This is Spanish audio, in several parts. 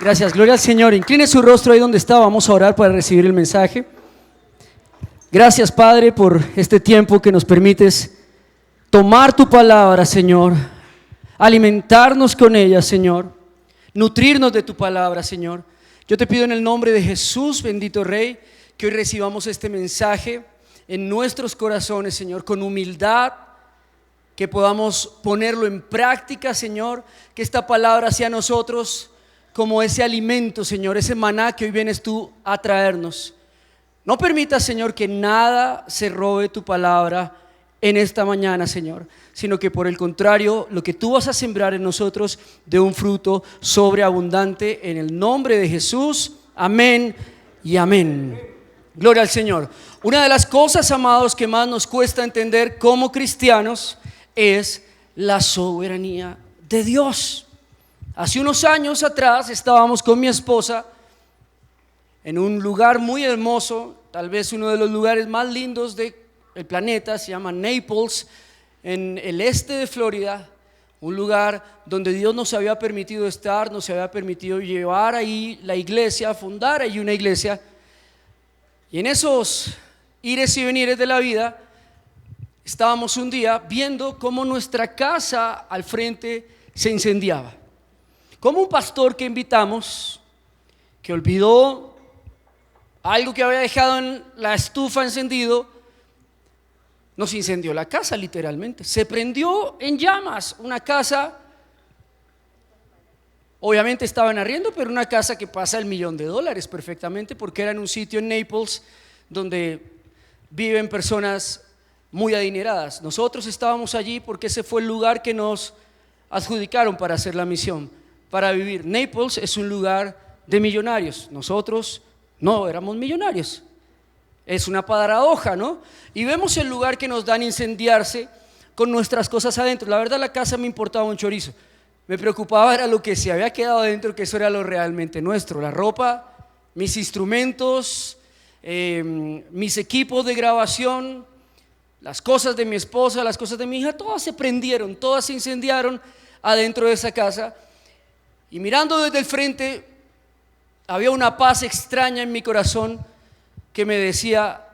Gracias, gloria al Señor. Incline su rostro ahí donde está, vamos a orar para recibir el mensaje. Gracias, Padre, por este tiempo que nos permites tomar tu palabra, Señor, alimentarnos con ella, Señor, nutrirnos de tu palabra, Señor. Yo te pido en el nombre de Jesús, bendito Rey, que hoy recibamos este mensaje en nuestros corazones, Señor, con humildad, que podamos ponerlo en práctica, Señor, que esta palabra sea a nosotros como ese alimento, Señor, ese maná que hoy vienes tú a traernos. No permitas, Señor, que nada se robe tu palabra en esta mañana, Señor, sino que por el contrario, lo que tú vas a sembrar en nosotros dé un fruto sobreabundante en el nombre de Jesús. Amén y amén. Gloria al Señor. Una de las cosas, amados, que más nos cuesta entender como cristianos es la soberanía de Dios. Hace unos años atrás estábamos con mi esposa en un lugar muy hermoso, tal vez uno de los lugares más lindos del planeta, se llama Naples, en el este de Florida, un lugar donde Dios nos había permitido estar, nos había permitido llevar ahí la iglesia, fundar ahí una iglesia. Y en esos ires y venires de la vida, estábamos un día viendo cómo nuestra casa al frente se incendiaba. Como un pastor que invitamos, que olvidó algo que había dejado en la estufa encendido, nos incendió la casa literalmente. Se prendió en llamas una casa, obviamente estaba en arriendo, pero una casa que pasa el $1.000.000 perfectamente, porque era en un sitio en Naples donde viven personas muy adineradas. Nosotros estábamos allí porque ese fue el lugar que nos adjudicaron para hacer la misión, para vivir. Naples es un lugar de millonarios. Nosotros no éramos millonarios. Es una paradoja, ¿no? Y vemos el lugar que nos dan a incendiarse con nuestras cosas adentro. La verdad, la casa me importaba un chorizo. Me preocupaba era lo que se había quedado adentro, que eso era lo realmente nuestro. La ropa, mis instrumentos, mis equipos de grabación, las cosas de mi esposa, las cosas de mi hija, todas se prendieron, todas se incendiaron adentro de esa casa. Y mirando desde el frente, había una paz extraña en mi corazón que me decía: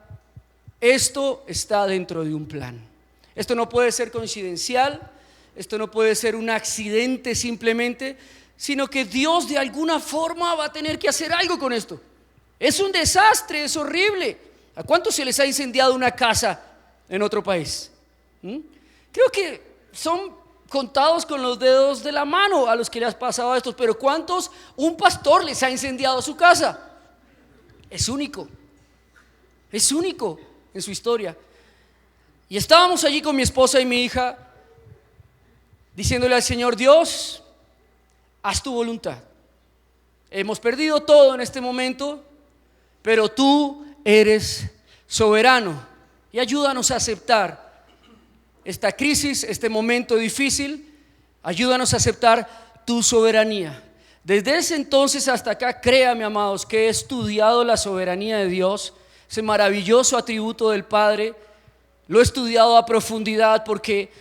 esto está dentro de un plan. Esto no puede ser coincidencial, esto no puede ser un accidente simplemente, sino que Dios de alguna forma va a tener que hacer algo con esto. Es un desastre, es horrible. ¿A cuántos se les ha incendiado una casa en otro país? Creo que son contados con los dedos de la mano a los que le has pasado a estos, pero ¿cuántos un pastor les ha incendiado su casa? Es único en su historia. Y estábamos allí con mi esposa y mi hija, diciéndole al Señor: Dios, haz tu voluntad. Hemos perdido todo en este momento, pero tú eres soberano, y ayúdanos a aceptar esta crisis, este momento difícil. Ayúdanos a aceptar tu soberanía. Desde ese entonces hasta acá, créame, amados, que he estudiado la soberanía de Dios, ese maravilloso atributo del Padre. Lo he estudiado a profundidad, porque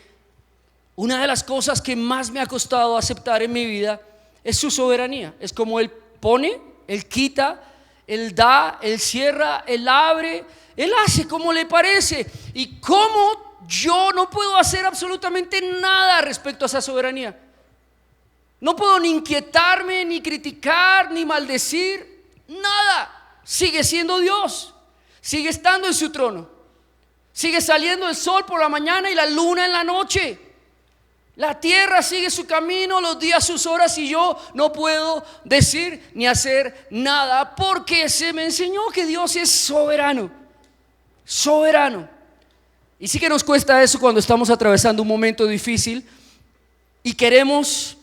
una de las cosas que más me ha costado aceptar en mi vida es su soberanía. Es como Él pone, Él quita, Él da, Él cierra, Él abre, Él hace como le parece. Y cómo yo no puedo hacer absolutamente nada respecto a esa soberanía. No puedo ni inquietarme, ni criticar, ni maldecir, nada. Sigue siendo Dios, sigue estando en su trono, sigue saliendo el sol por la mañana y la luna en la noche. La tierra sigue su camino, los días sus horas, y yo no puedo decir ni hacer nada, porque se me enseñó que Dios es soberano. Soberano. Y sí que nos cuesta eso cuando estamos atravesando un momento difícil y queremos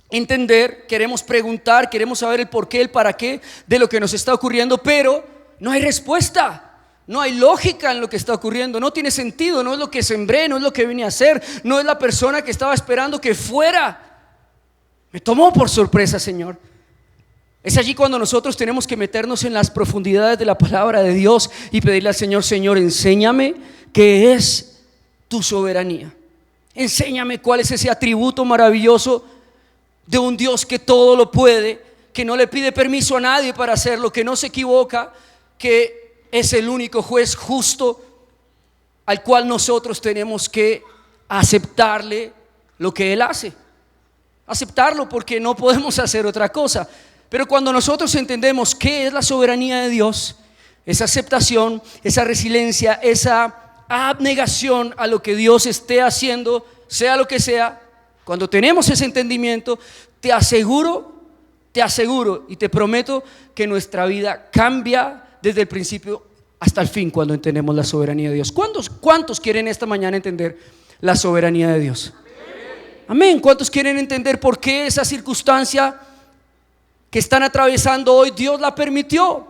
entender, queremos preguntar, queremos saber el por qué, el para qué de lo que nos está ocurriendo, pero no hay respuesta, no hay lógica en lo que está ocurriendo, no tiene sentido, no es lo que sembré, no es lo que vine a hacer, no es la persona que estaba esperando que fuera. Me tomó por sorpresa, Señor. Es allí cuando nosotros tenemos que meternos en las profundidades de la palabra de Dios y pedirle al Señor: Señor, enséñame qué es tu soberanía. Enséñame cuál es ese atributo maravilloso de un Dios que todo lo puede, que no le pide permiso a nadie para hacerlo, que no se equivoca, que es el único juez justo al cual nosotros tenemos que aceptarle lo que Él hace. Aceptarlo porque no podemos hacer otra cosa. Pero cuando nosotros entendemos qué es la soberanía de Dios, esa aceptación, esa resiliencia, esa abnegación a lo que Dios esté haciendo, sea lo que sea, cuando tenemos ese entendimiento, te aseguro y te prometo que nuestra vida cambia desde el principio hasta el fin cuando entendemos la soberanía de Dios. ¿Cuántos quieren esta mañana entender la soberanía de Dios? Amén. ¿Cuántos quieren entender por qué esa circunstancia que están atravesando hoy Dios la permitió?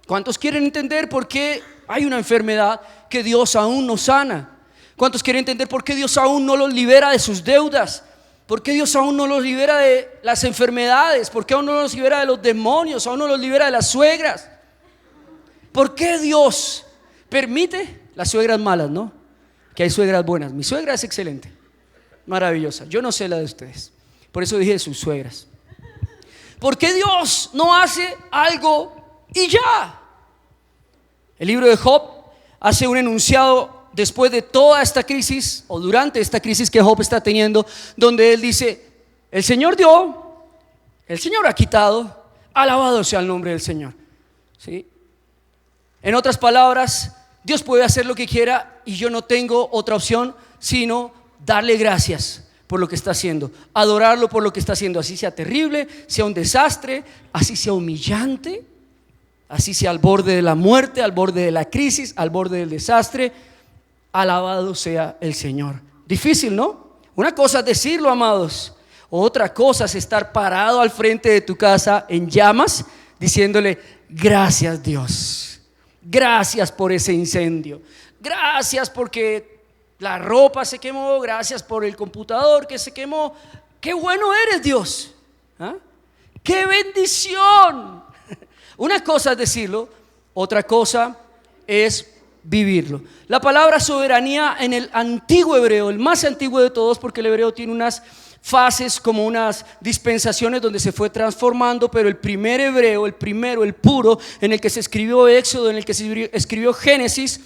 ¿Cuántos quieren entender por qué hay una enfermedad que Dios aún no sana? ¿Cuántos quieren entender por qué Dios aún no los libera de sus deudas? ¿Por qué Dios aún no los libera de las enfermedades? ¿Por qué aún no los libera de los demonios? ¿Aún no los libera de las suegras? ¿Por qué Dios permite las suegras malas, no? Que hay suegras buenas. Mi suegra es excelente, maravillosa. Yo no sé la de ustedes, por eso dije sus suegras. ¿Por qué Dios no hace algo y ya? El libro de Job hace un enunciado después de toda esta crisis, o durante esta crisis que Job está teniendo, donde él dice: el Señor dio, el Señor ha quitado, alabado sea el nombre del Señor. ¿Sí? En otras palabras, Dios puede hacer lo que quiera y yo no tengo otra opción sino darle gracias por lo que está haciendo, adorarlo por lo que está haciendo, así sea terrible, sea un desastre, así sea humillante, así sea al borde de la muerte, al borde de la crisis, al borde del desastre. Alabado sea el Señor. Difícil, ¿no? Una cosa es decirlo, amados, otra cosa es estar parado al frente de tu casa en llamas diciéndole: gracias Dios, gracias por ese incendio, gracias porque la ropa se quemó, gracias por el computador que se quemó. Qué bueno eres, Dios. ¿Ah? Qué bendición. Una cosa es decirlo, otra cosa es vivirlo. La palabra soberanía en el antiguo hebreo, el más antiguo de todos, porque el hebreo tiene unas fases, como unas dispensaciones donde se fue transformando, pero el primer hebreo, el primero, el puro, en el que se escribió Éxodo, en el que se escribió Génesis,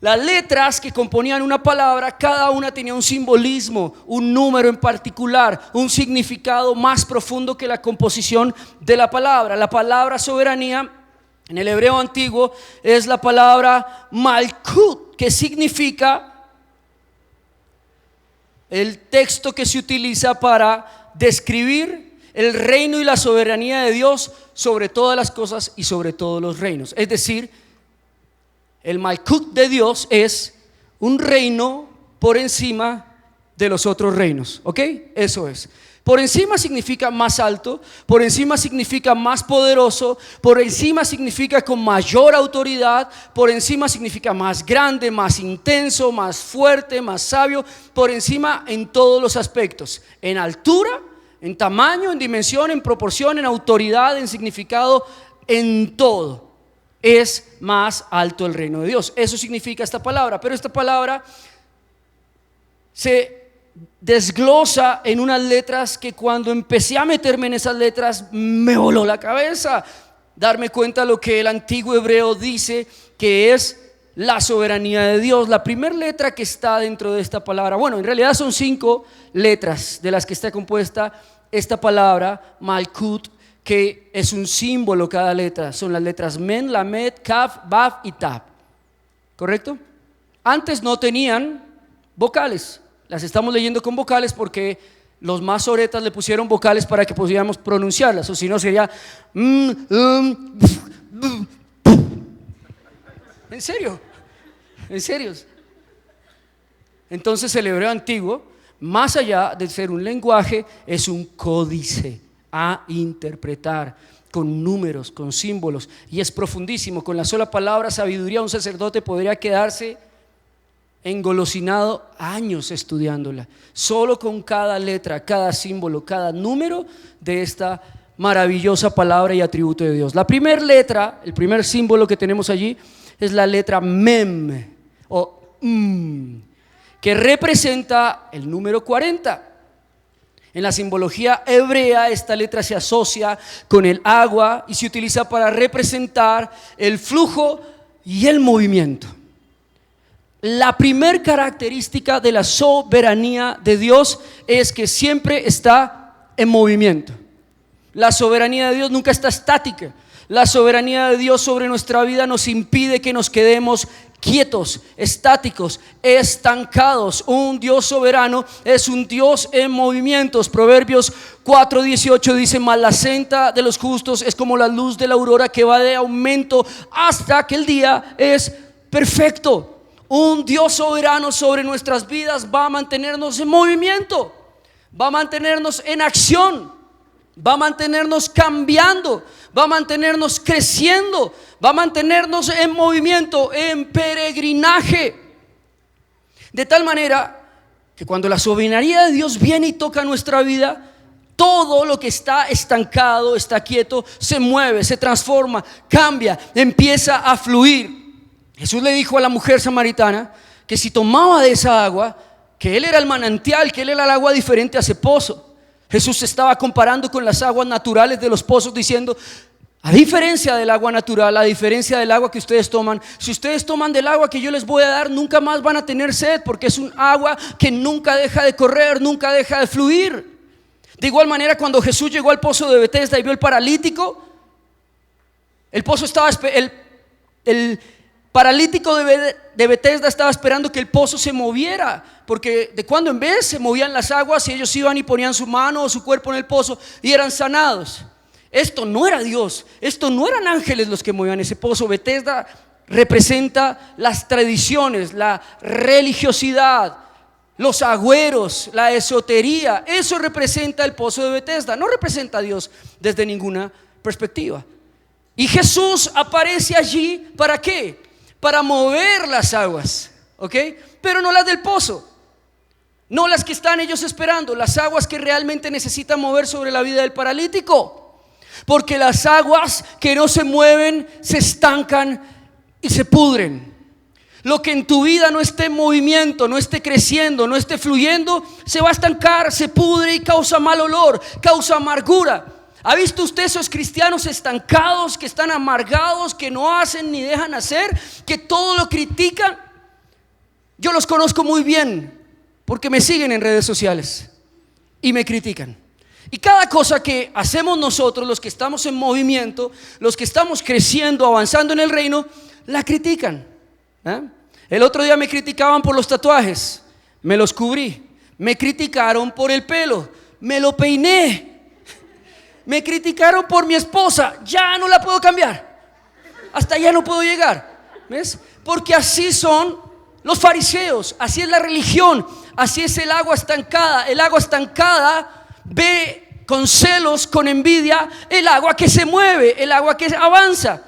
las letras que componían una palabra, cada una tenía un simbolismo, un número en particular, un significado más profundo que la composición de la palabra. La palabra soberanía en el hebreo antiguo es la palabra Malkut, que significa el texto que se utiliza para describir el reino y la soberanía de Dios sobre todas las cosas y sobre todos los reinos. Es decir, el Malkut de Dios es un reino por encima de los otros reinos, ¿ok? Eso es. Por encima significa más alto, por encima significa más poderoso, por encima significa con mayor autoridad, por encima significa más grande, más intenso, más fuerte, más sabio, por encima en todos los aspectos, en altura, en tamaño, en dimensión, en proporción, en autoridad, en significado, en todo. Es más alto el reino de Dios. Eso significa esta palabra, pero esta palabra se desglosa en unas letras que cuando empecé a meterme en esas letras me voló la cabeza, darme cuenta de lo que el antiguo hebreo dice que es la soberanía de Dios. La primera letra que está dentro de esta palabra, bueno, en realidad son 5 letras de las que está compuesta esta palabra Malkut, que es un símbolo cada letra. Son las letras Men, Lamed, Kaf, Baf y Tab, ¿correcto? Antes no tenían vocales. Las estamos leyendo con vocales porque los más oretas le pusieron vocales para que pudiéramos pronunciarlas, o si no sería en serio, en serio. Entonces el hebreo antiguo, más allá de ser un lenguaje, es un códice a interpretar, con números, con símbolos, y es profundísimo. Con la sola palabra sabiduría un sacerdote podría quedarse engolosinado años estudiándola, solo con cada letra, cada símbolo, cada número de esta maravillosa palabra y atributo de Dios. La primera letra, el primer símbolo que tenemos allí es la letra Mem o que representa el número 40. En la simbología hebrea, esta letra se asocia con el agua y se utiliza para representar el flujo y el movimiento. La primer característica de la soberanía de Dios es que siempre está en movimiento. La soberanía de Dios nunca está estática. La soberanía de Dios sobre nuestra vida nos impide que nos quedemos quietos, estáticos, estancados. Un Dios soberano es un Dios en movimientos. Proverbios 4:18 dice: mas la senda de los justos es como la luz de la aurora, que va de aumento hasta que el día es perfecto. Un Dios soberano sobre nuestras vidas va a mantenernos en movimiento, va a mantenernos en acción, va a mantenernos cambiando, va a mantenernos creciendo, va a mantenernos en movimiento, en peregrinaje. De tal manera que cuando la soberanía de Dios viene y toca nuestra vida, todo lo que está estancado, está quieto, se mueve, se transforma, cambia, empieza a fluir. Jesús le dijo a la mujer samaritana que si tomaba de esa agua, que Él era el manantial, que Él era el agua diferente a ese pozo. Jesús se estaba comparando con las aguas naturales de los pozos, diciendo: a diferencia del agua natural, a diferencia del agua que ustedes toman, si ustedes toman del agua que yo les voy a dar, nunca más van a tener sed, porque es un agua que nunca deja de correr, nunca deja de fluir. De igual manera, cuando Jesús llegó al pozo de Betesda y vio el paralítico, el paralítico de Betesda estaba esperando que el pozo se moviera, porque de cuando en vez se movían las aguas y ellos iban y ponían su mano o su cuerpo en el pozo y eran sanados. Esto no era Dios, esto no eran ángeles los que movían ese pozo. Betesda representa las tradiciones, la religiosidad, los agüeros, la esotería. Eso representa el pozo de Betesda, no representa a Dios desde ninguna perspectiva. Y Jesús aparece allí, ¿para qué? Para mover las aguas, ¿ok? Pero no las del pozo, no las que están ellos esperando, las aguas que realmente necesitan mover sobre la vida del paralítico. Porque las aguas que no se mueven se estancan y se pudren. Lo que en tu vida no esté en movimiento, no esté creciendo, no esté fluyendo, se va a estancar, se pudre y causa mal olor, causa amargura. ¿Ha visto usted esos cristianos estancados, que están amargados, que no hacen ni dejan hacer, que todo lo critican? Yo los conozco muy bien porque me siguen en redes sociales y me critican. Y cada cosa que hacemos nosotros, los que estamos en movimiento, los que estamos creciendo, avanzando en el reino, la critican. El otro día me criticaban por los tatuajes, me los cubrí. Me criticaron por el pelo, me lo peiné. Me criticaron por mi esposa, ya no la puedo cambiar, hasta allá no puedo llegar. ¿Ves? Porque así son los fariseos, así es la religión, así es el agua estancada. El agua estancada ve con celos, con envidia el agua que se mueve, el agua que avanza.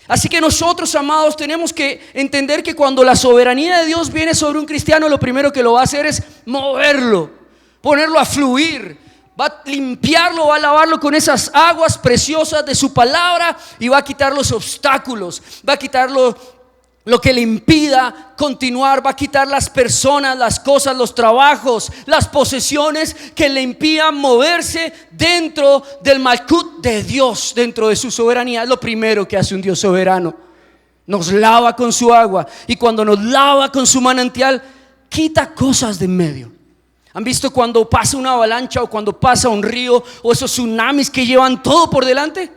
Así que nosotros, amados, tenemos que entender que cuando la soberanía de Dios viene sobre un cristiano, lo primero que lo va a hacer es moverlo, ponerlo a fluir. Va a limpiarlo, va a lavarlo con esas aguas preciosas de su palabra y va a quitar los obstáculos, va a quitar lo que le impida continuar, va a quitar las personas, las cosas, los trabajos, las posesiones que le impidan moverse dentro del malkut de Dios, dentro de su soberanía. Es lo primero que hace un Dios soberano: nos lava con su agua, y cuando nos lava con su manantial, quita cosas de en medio. ¿Han visto cuando pasa una avalancha o cuando pasa un río o esos tsunamis que llevan todo por delante?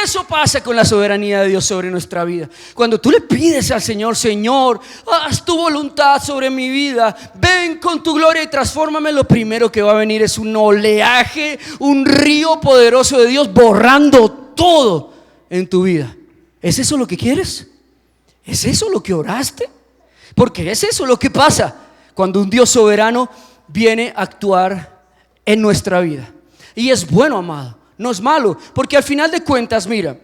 Eso pasa con la soberanía de Dios sobre nuestra vida. Cuando tú le pides al Señor: Señor, haz tu voluntad sobre mi vida, ven con tu gloria y transfórmame, lo primero que va a venir es un oleaje, un río poderoso de Dios borrando todo en tu vida. ¿Es eso lo que quieres? ¿Es eso lo que oraste? Porque es eso lo que pasa cuando un Dios soberano viene a actuar en nuestra vida. Y es bueno, amado, no es malo, porque al final de cuentas, mira,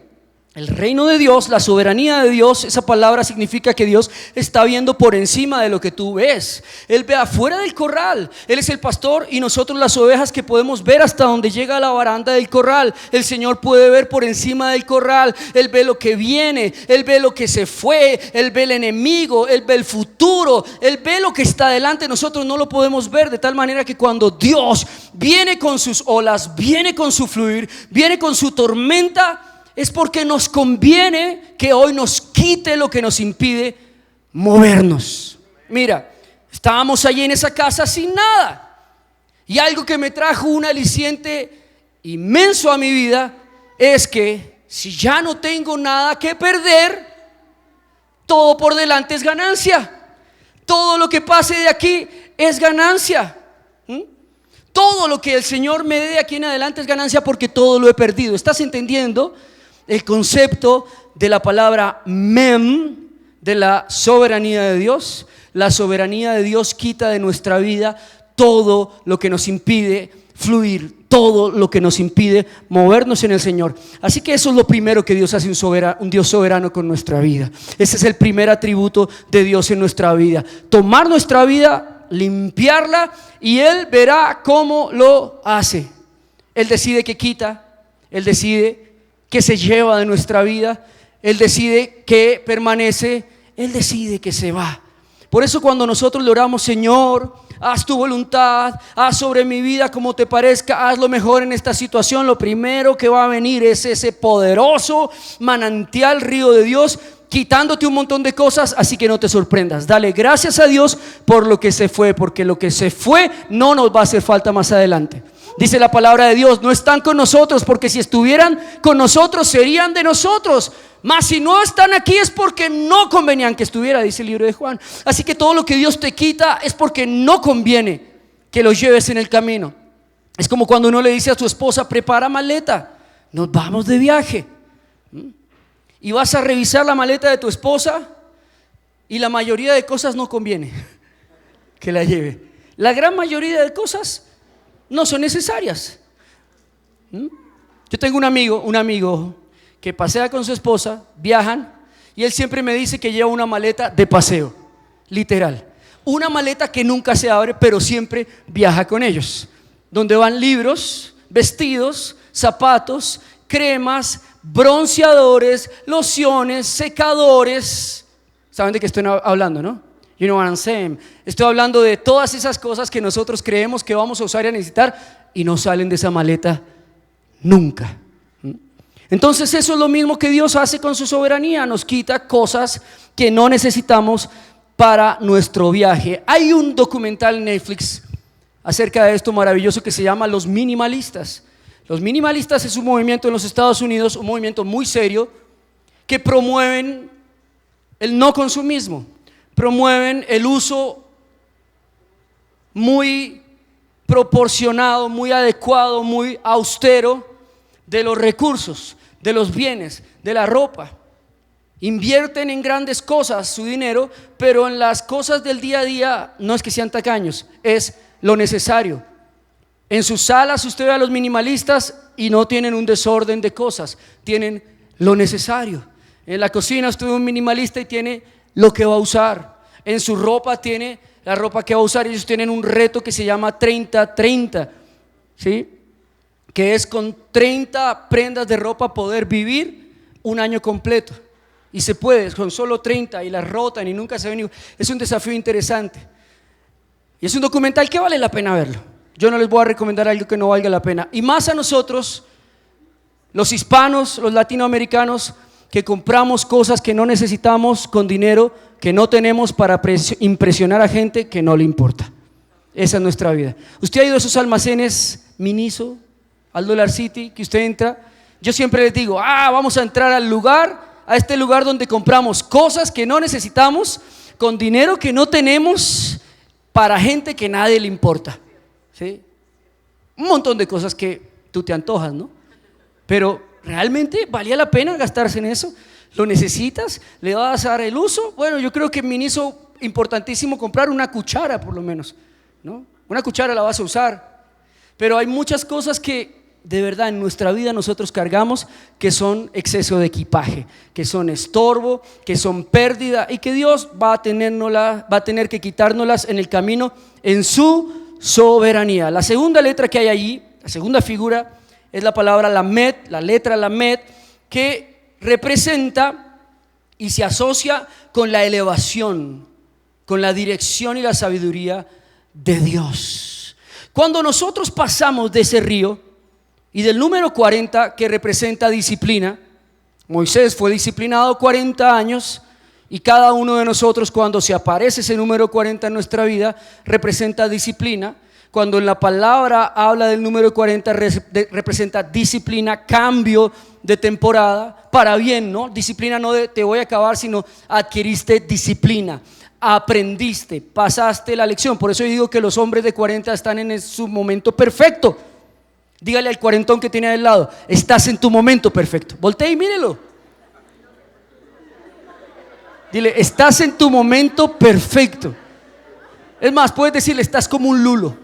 El reino de Dios, la soberanía de Dios, esa palabra significa que Dios está viendo por encima de lo que tú ves. Él ve afuera del corral. Él es el pastor y nosotros las ovejas que podemos ver hasta donde llega la baranda del corral. El Señor puede ver por encima del corral. Él ve lo que viene, Él ve lo que se fue, Él ve el enemigo, Él ve el futuro, Él ve lo que está delante. Nosotros no lo podemos ver, de tal manera que cuando Dios viene con sus olas, viene con su fluir, viene con su tormenta, es porque nos conviene que hoy nos quite lo que nos impide movernos. Mira, estábamos allí en esa casa sin nada, y algo que me trajo un aliciente inmenso a mi vida es que si ya no tengo nada que perder, todo por delante es ganancia. Todo lo que pase de aquí es ganancia. Todo lo que el Señor me dé de aquí en adelante es ganancia, porque todo lo he perdido. ¿Estás entendiendo el concepto de la palabra mem, de la soberanía de Dios? La soberanía de Dios quita de nuestra vida todo lo que nos impide fluir, todo lo que nos impide movernos en el Señor. Así que eso es lo primero que Dios hace, un Dios soberano con nuestra vida. Ese es el primer atributo de Dios en nuestra vida: tomar nuestra vida, limpiarla, y Él verá cómo lo hace. Él decide qué quita, Él decide que se lleva de nuestra vida, Él decide que permanece, Él decide que se va. Por eso cuando nosotros le oramos: Señor, haz tu voluntad, haz sobre mi vida como te parezca, haz lo mejor en esta situación, lo primero que va a venir es ese poderoso manantial, río de Dios, quitándote un montón de cosas. Así que no te sorprendas, dale gracias a Dios por lo que se fue, porque lo que se fue no nos va a hacer falta más adelante. Dice la palabra de Dios: no están con nosotros, porque si estuvieran con nosotros serían de nosotros, mas si no están aquí es porque no convenían que estuviera, dice el libro de Juan. Así que todo lo que Dios te quita es porque no conviene que lo lleves en el camino. Es como cuando uno le dice a su esposa: prepara maleta, nos vamos de viaje. Y vas a revisar la maleta de tu esposa, y la mayoría de cosas no conviene que la lleve. La gran mayoría de cosas no son necesarias. Yo tengo un amigo que pasea con su esposa, viajan, y él siempre me dice que lleva una maleta de paseo, literal, una maleta que nunca se abre, pero siempre viaja con ellos, donde van libros, vestidos, zapatos, cremas, bronceadores, lociones, secadores. ¿Saben de qué estoy hablando, no? You know what I'm saying. Estoy hablando de todas esas cosas que nosotros creemos que vamos a usar y a necesitar, y no salen de esa maleta nunca. Entonces eso es lo mismo que Dios hace con su soberanía: nos quita cosas que no necesitamos para nuestro viaje. Hay un documental en Netflix acerca de esto maravilloso que se llama Los Minimalistas. Los minimalistas es un movimiento en los Estados Unidos, un movimiento muy serio, que promueven el no consumismo, promueven el uso muy proporcionado, muy adecuado, muy austero de los recursos, de los bienes, de la ropa. Invierten en grandes cosas su dinero, pero en las cosas del día a día no es que sean tacaños, es lo necesario. En sus salas usted ve a los minimalistas y no tienen un desorden de cosas, tienen lo necesario. En la cocina usted ve un minimalista y tiene lo que va a usar. En su ropa tiene la ropa que va a usar. Ellos tienen un reto que se llama 30-30, ¿sí? Que es con 30 prendas de ropa poder vivir un año completo. Y se puede, con solo 30, y las rotan y nunca se ven. Es un desafío interesante. Y es un documental que vale la pena verlo. Yo no les voy a recomendar algo que no valga la pena. Y más a nosotros, los hispanos, los latinoamericanos, que compramos cosas que no necesitamos con dinero que no tenemos para impresionar a gente que no le importa. Esa es nuestra vida. Usted ha ido a esos almacenes Miniso, al Dollar City, que usted entra. Yo siempre les digo: vamos a entrar al lugar, a este lugar donde compramos cosas que no necesitamos con dinero que no tenemos para gente que nadie le importa, ¿sí? Un montón de cosas que tú te antojas, ¿no? Pero ¿realmente valía la pena gastarse en eso? ¿Lo necesitas? ¿Le vas a dar el uso? Bueno, yo creo que en Miniso importantísimo comprar una cuchara por lo menos, ¿no? Una cuchara la vas a usar, pero hay muchas cosas que de verdad en nuestra vida nosotros cargamos que son exceso de equipaje, que son estorbo, que son pérdida y que Dios va a tener que quitárnoslas en el camino en su soberanía. La segunda letra que hay allí, la segunda figura es la palabra Lamed, la letra Lamed, que representa y se asocia con la elevación, con la dirección y la sabiduría de Dios. Cuando nosotros pasamos de ese río y del número 40 que representa disciplina, Moisés fue disciplinado 40 años y cada uno de nosotros, cuando se aparece ese número 40 en nuestra vida, representa disciplina. Cuando en la palabra habla del número 40 representa disciplina, cambio de temporada para bien, ¿no? Disciplina no de te voy a acabar, sino adquiriste disciplina, aprendiste, pasaste la lección. Por eso yo digo que los hombres de 40 están en su momento perfecto. Dígale al cuarentón que tiene al lado: estás en tu momento perfecto. Voltee y mírelo. Dile: estás en tu momento perfecto. Es más, puedes decirle: estás como un lulo.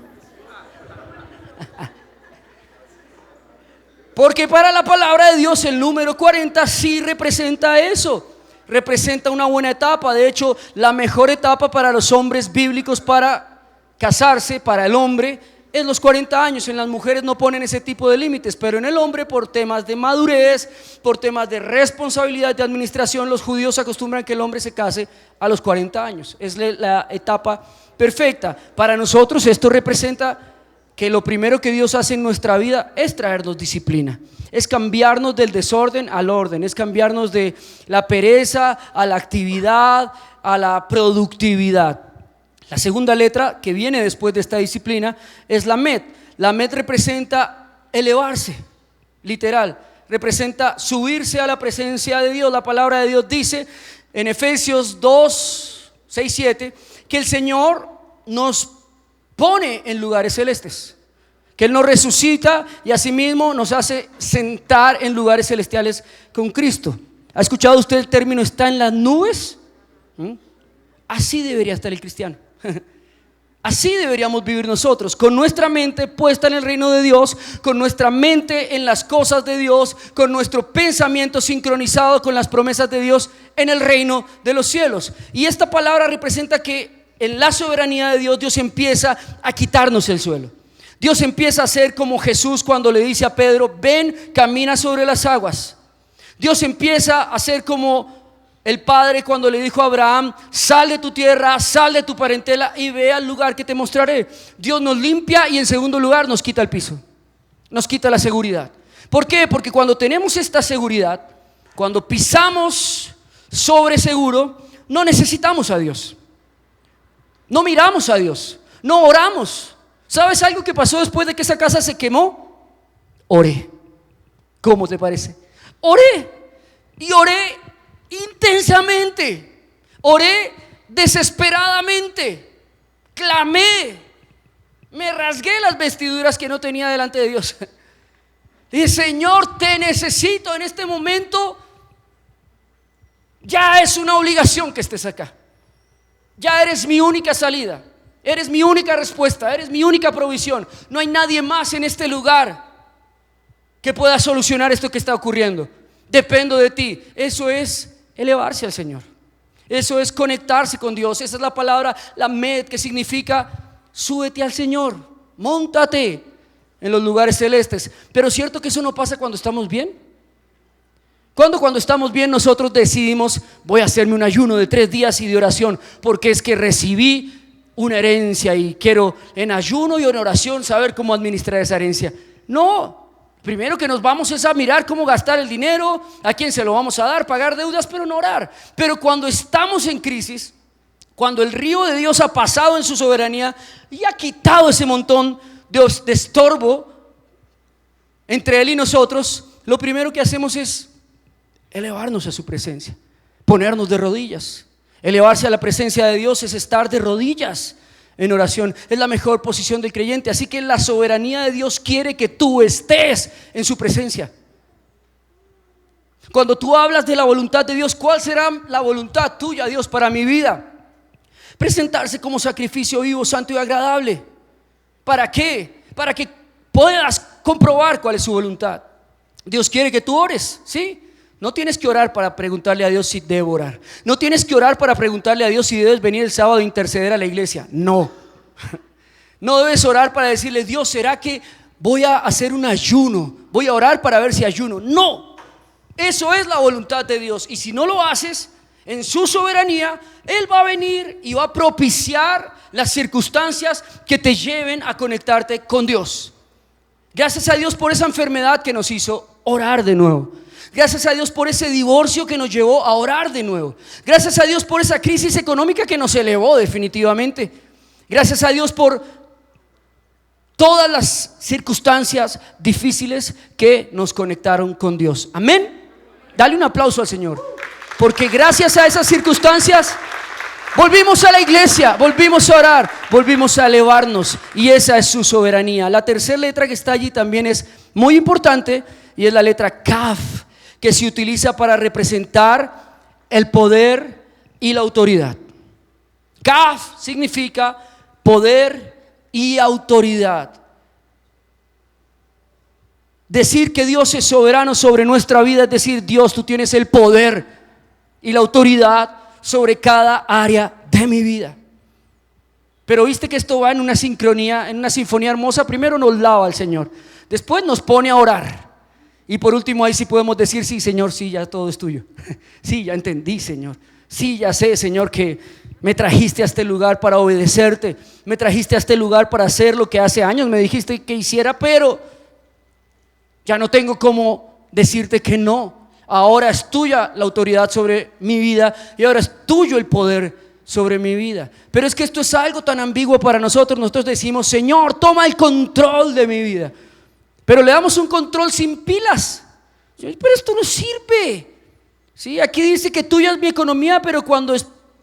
Porque para la palabra de Dios el número 40 sí representa eso. Representa una buena etapa. De hecho, la mejor etapa para los hombres bíblicos para casarse, para el hombre, es los 40 años. En las mujeres no ponen ese tipo de límites, pero en el hombre, por temas de madurez, por temas de responsabilidad de administración, los judíos acostumbran que el hombre se case a los 40 años. Es la etapa perfecta. Para nosotros esto representa que lo primero que Dios hace en nuestra vida es traernos disciplina, es cambiarnos del desorden al orden, es cambiarnos de la pereza a la actividad, a la productividad. La segunda letra que viene después de esta disciplina es la Lamed. La Lamed representa elevarse, literal, representa subirse a la presencia de Dios. La palabra de Dios dice en Efesios 2, 6, 7 que el Señor nos pone en lugares celestes, que Él nos resucita y asimismo nos hace sentar en lugares celestiales con Cristo. ¿Ha escuchado usted el término está en las nubes? Así debería estar el cristiano. Así deberíamos vivir nosotros, con nuestra mente puesta en el reino de Dios, con nuestra mente en las cosas de Dios, con nuestro pensamiento sincronizado con las promesas de Dios en el reino de los cielos. Y esta palabra representa que en la soberanía de Dios, Dios empieza a quitarnos el suelo. Dios empieza a hacer como Jesús cuando le dice a Pedro: ven, camina sobre las aguas. Dios empieza a hacer como el Padre cuando le dijo a Abraham: sal de tu tierra, sal de tu parentela y ve al lugar que te mostraré. Dios nos limpia y en segundo lugar nos quita el piso, nos quita la seguridad. ¿Por qué? Porque cuando tenemos esta seguridad, cuando pisamos sobre seguro, no necesitamos a Dios. No miramos a Dios, no oramos. ¿Sabes algo que pasó después de que esa casa se quemó? Oré. ¿Cómo te parece? Oré. Y oré intensamente. Oré desesperadamente. Clamé. Me rasgué las vestiduras que no tenía delante de Dios. Dije: Señor, te necesito en este momento. Ya es una obligación que estés acá. Ya eres mi única salida, eres mi única respuesta, eres mi única provisión. No hay nadie más en este lugar que pueda solucionar esto que está ocurriendo. Dependo de ti. Eso es elevarse al Señor. Eso es conectarse con Dios. Esa es la palabra Lamed, que significa súbete al Señor, móntate en los lugares celestes. Pero ¿cierto que eso no pasa cuando estamos bien? Cuando estamos bien nosotros decidimos: voy a hacerme un ayuno de 3 días y de oración, porque es que recibí una herencia y quiero en ayuno y en oración saber cómo administrar esa herencia. No, primero que nos vamos es a mirar cómo gastar el dinero, a quién se lo vamos a dar, pagar deudas, pero no orar. Pero cuando estamos en crisis, cuando el río de Dios ha pasado en su soberanía y ha quitado ese montón de estorbo entre Él y nosotros, lo primero que hacemos es elevarnos a su presencia, ponernos de rodillas. Elevarse a la presencia de Dios es estar de rodillas en oración. Es la mejor posición del creyente. Así que la soberanía de Dios quiere que tú estés en su presencia. Cuando tú hablas de la voluntad de Dios, ¿cuál será la voluntad tuya, Dios, para mi vida? Presentarse como sacrificio vivo, santo y agradable. ¿Para qué? Para que puedas comprobar cuál es su voluntad. Dios quiere que tú ores, ¿sí? No tienes que orar para preguntarle a Dios si debo orar. No tienes que orar para preguntarle a Dios si debes venir el sábado a interceder a la iglesia. No. No debes orar para decirle: Dios, ¿será que voy a hacer un ayuno? Voy a orar para ver si ayuno. No. Eso es la voluntad de Dios. Y si no lo haces, en su soberanía, Él va a venir y va a propiciar las circunstancias que te lleven a conectarte con Dios. Gracias a Dios por esa enfermedad que nos hizo orar de nuevo. Gracias a Dios por ese divorcio que nos llevó a orar de nuevo. Gracias a Dios por esa crisis económica que nos elevó definitivamente. Gracias a Dios por todas las circunstancias difíciles que nos conectaron con Dios. Amén. Dale un aplauso al Señor, porque gracias a esas circunstancias volvimos a la iglesia, volvimos a orar, volvimos a elevarnos, y esa es su soberanía. La tercera letra que está allí también es muy importante, y es la letra Kaf, que se utiliza para representar el poder y la autoridad. Kaf significa poder y autoridad. Decir que Dios es soberano sobre nuestra vida es decir: Dios, tú tienes el poder y la autoridad sobre cada área de mi vida. Pero viste que esto va en una sincronía, en una sinfonía hermosa. Primero nos lava al Señor, después nos pone a orar, y por último ahí sí podemos decir: sí, Señor, sí, ya todo es tuyo. Sí, ya entendí, Señor. Sí, ya sé, Señor, que me trajiste a este lugar para obedecerte. Me trajiste a este lugar para hacer lo que hace años me dijiste que hiciera, pero ya no tengo cómo decirte que no. Ahora es tuya la autoridad sobre mi vida, y ahora es tuyo el poder sobre mi vida. Pero es que esto es algo tan ambiguo para nosotros. Nosotros decimos: Señor, toma el control de mi vida, pero le damos un control sin pilas. Pero esto no sirve. ¿Sí? Aquí dice que tuya es mi economía, pero cuando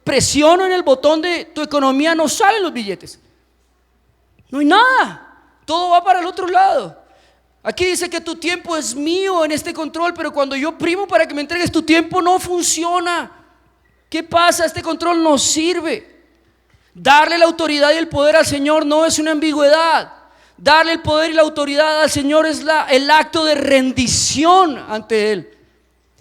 presiono en el botón de tu economía no salen los billetes. No hay nada. Todo va para el otro lado. Aquí dice que tu tiempo es mío en este control, pero cuando yo primo para que me entregues tu tiempo no funciona. ¿Qué pasa? Este control no sirve. Darle la autoridad y el poder al Señor no es una ambigüedad. Darle el poder y la autoridad al Señor es el acto de rendición ante Él.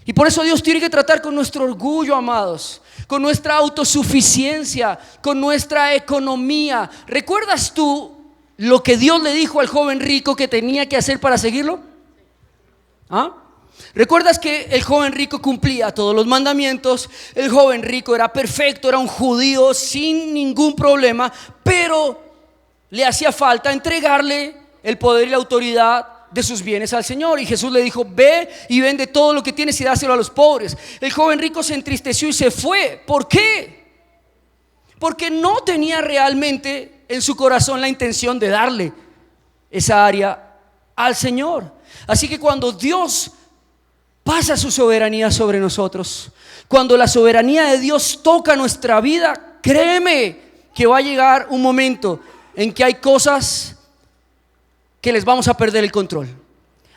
Y por eso Dios tiene que tratar con nuestro orgullo, amados, con nuestra autosuficiencia, con nuestra economía. ¿Recuerdas tú lo que Dios le dijo al joven rico que tenía que hacer para seguirlo? ¿Ah? ¿Recuerdas que el joven rico cumplía todos los mandamientos? El joven rico era perfecto, era un judío sin ningún problema, pero le hacía falta entregarle el poder y la autoridad de sus bienes al Señor. Y Jesús le dijo: ve y vende todo lo que tienes y dáselo a los pobres. El joven rico se entristeció y se fue. ¿Por qué? Porque no tenía realmente en su corazón la intención de darle esa área al Señor. Así que cuando Dios pasa su soberanía sobre nosotros, cuando la soberanía de Dios toca nuestra vida, créeme que va a llegar un momento en que hay cosas que les vamos a perder el control.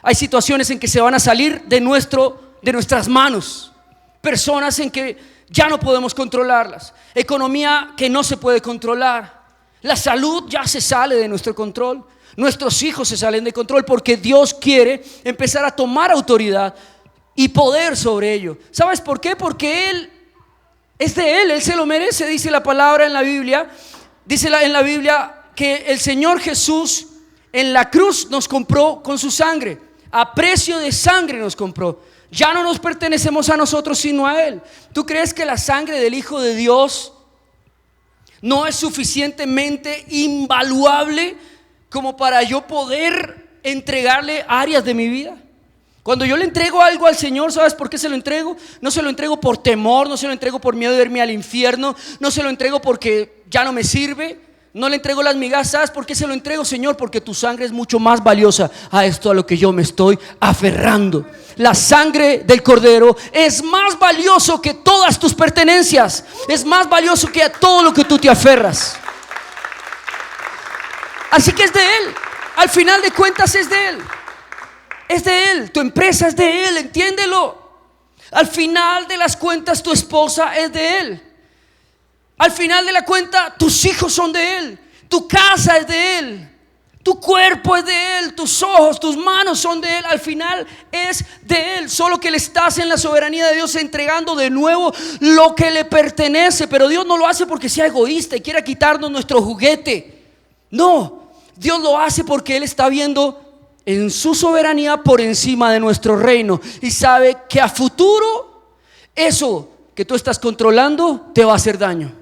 Hay situaciones en que se van a salir de nuestras manos, personas en que ya no podemos controlarlas, economía que no se puede controlar, la salud ya se sale de nuestro control, nuestros hijos se salen de control, porque Dios quiere empezar a tomar autoridad y poder sobre ello. ¿Sabes por qué? Porque Él es de Él se lo merece. Dice la palabra en la Biblia, en la Biblia que el Señor Jesús en la cruz nos compró con su sangre, a precio de sangre nos compró. Ya no nos pertenecemos a nosotros sino a Él. ¿Tú crees que la sangre del Hijo de Dios no es suficientemente invaluable como para yo poder entregarle áreas de mi vida? Cuando yo le entrego algo al Señor, ¿sabes por qué se lo entrego? No se lo entrego por temor, no se lo entrego por miedo de irme al infierno, no se lo entrego porque ya no me sirve. No le entrego las migajas. ¿Sabes por qué se lo entrego, Señor? Porque tu sangre es mucho más valiosa a esto a lo que yo me estoy aferrando. La sangre del Cordero es más valioso que todas tus pertenencias. Es más valioso que a todo lo que tú te aferras. Así que es de Él. Al final de cuentas es de Él. Es de Él. Tu empresa es de Él, entiéndelo. Al final de las cuentas tu esposa es de Él. Al final de la cuenta tus hijos son de Él. Tu casa es de Él. Tu cuerpo es de Él, tus ojos, tus manos son de Él. Al final es de Él. Solo que le estás en la soberanía de Dios entregando de nuevo lo que le pertenece. Pero Dios no lo hace porque sea egoísta y quiera quitarnos nuestro juguete. No, Dios lo hace porque Él está viendo en su soberanía por encima de nuestro reino. Y sabe que a futuro eso que tú estás controlando te va a hacer daño.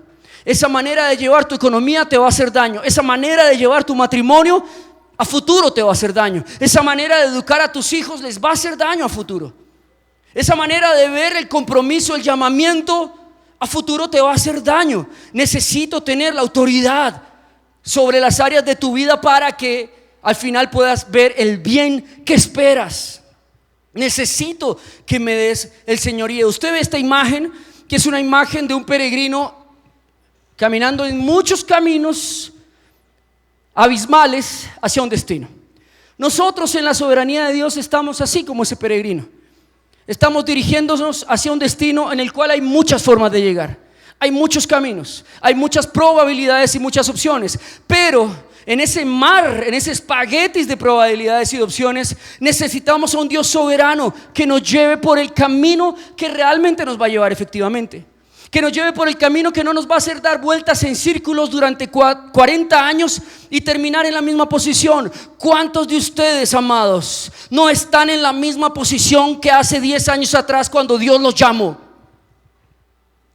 Esa manera de llevar tu economía te va a hacer daño. Esa manera de llevar tu matrimonio a futuro te va a hacer daño. Esa manera de educar a tus hijos les va a hacer daño a futuro. Esa manera de ver el compromiso, el llamamiento a futuro te va a hacer daño. Necesito tener la autoridad sobre las áreas de tu vida para que al final puedas ver el bien que esperas. Necesito que me des el señorío. Usted ve esta imagen, que es una imagen de un peregrino caminando en muchos caminos abismales hacia un destino. Nosotros en la soberanía de Dios estamos así como ese peregrino. Estamos dirigiéndonos hacia un destino en el cual hay muchas formas de llegar. Hay muchos caminos, hay muchas probabilidades y muchas opciones. Pero en ese mar, en ese espaguetis de probabilidades y de opciones, necesitamos a un Dios soberano que nos lleve por el camino que realmente nos va a llevar efectivamente. Que nos lleve por el camino que no nos va a hacer dar vueltas en círculos durante 40 años y terminar en la misma posición. ¿Cuántos de ustedes, amados, no están en la misma posición que hace 10 años atrás cuando Dios los llamó?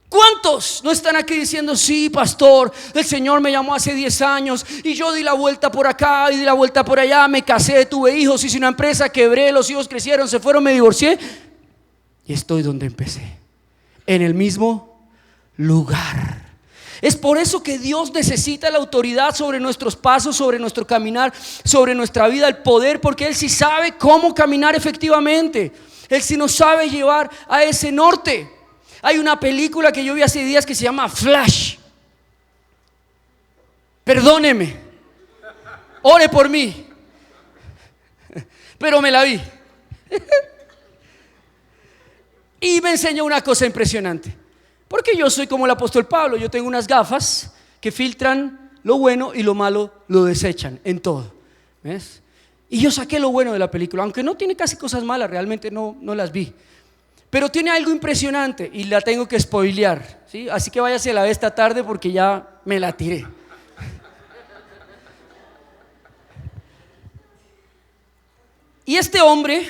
¿Cuántos no están aquí diciendo: sí, pastor, el Señor me llamó hace 10 años y yo di la vuelta por acá y di la vuelta por allá, me casé, tuve hijos, hice una empresa, quebré, los hijos crecieron, se fueron, me divorcié y estoy donde empecé, en el mismo lugar? Es por eso que Dios necesita la autoridad sobre nuestros pasos, sobre nuestro caminar, sobre nuestra vida, el poder, porque Él sí sabe cómo caminar efectivamente. Él sí nos sabe llevar a ese norte. Hay una película que yo vi hace días que se llama Flash. Perdóneme, ore por mí, pero me la vi y me enseñó una cosa impresionante. Porque yo soy como el apóstol Pablo, yo tengo unas gafas que filtran lo bueno y lo malo lo desechan en todo. ¿Ves? Y yo saqué lo bueno de la película, aunque no tiene casi cosas malas, realmente no las vi. Pero tiene algo impresionante y la tengo que spoilear, ¿sí? Así que váyase a la vez esta tarde porque ya me la tiré. Y este hombre,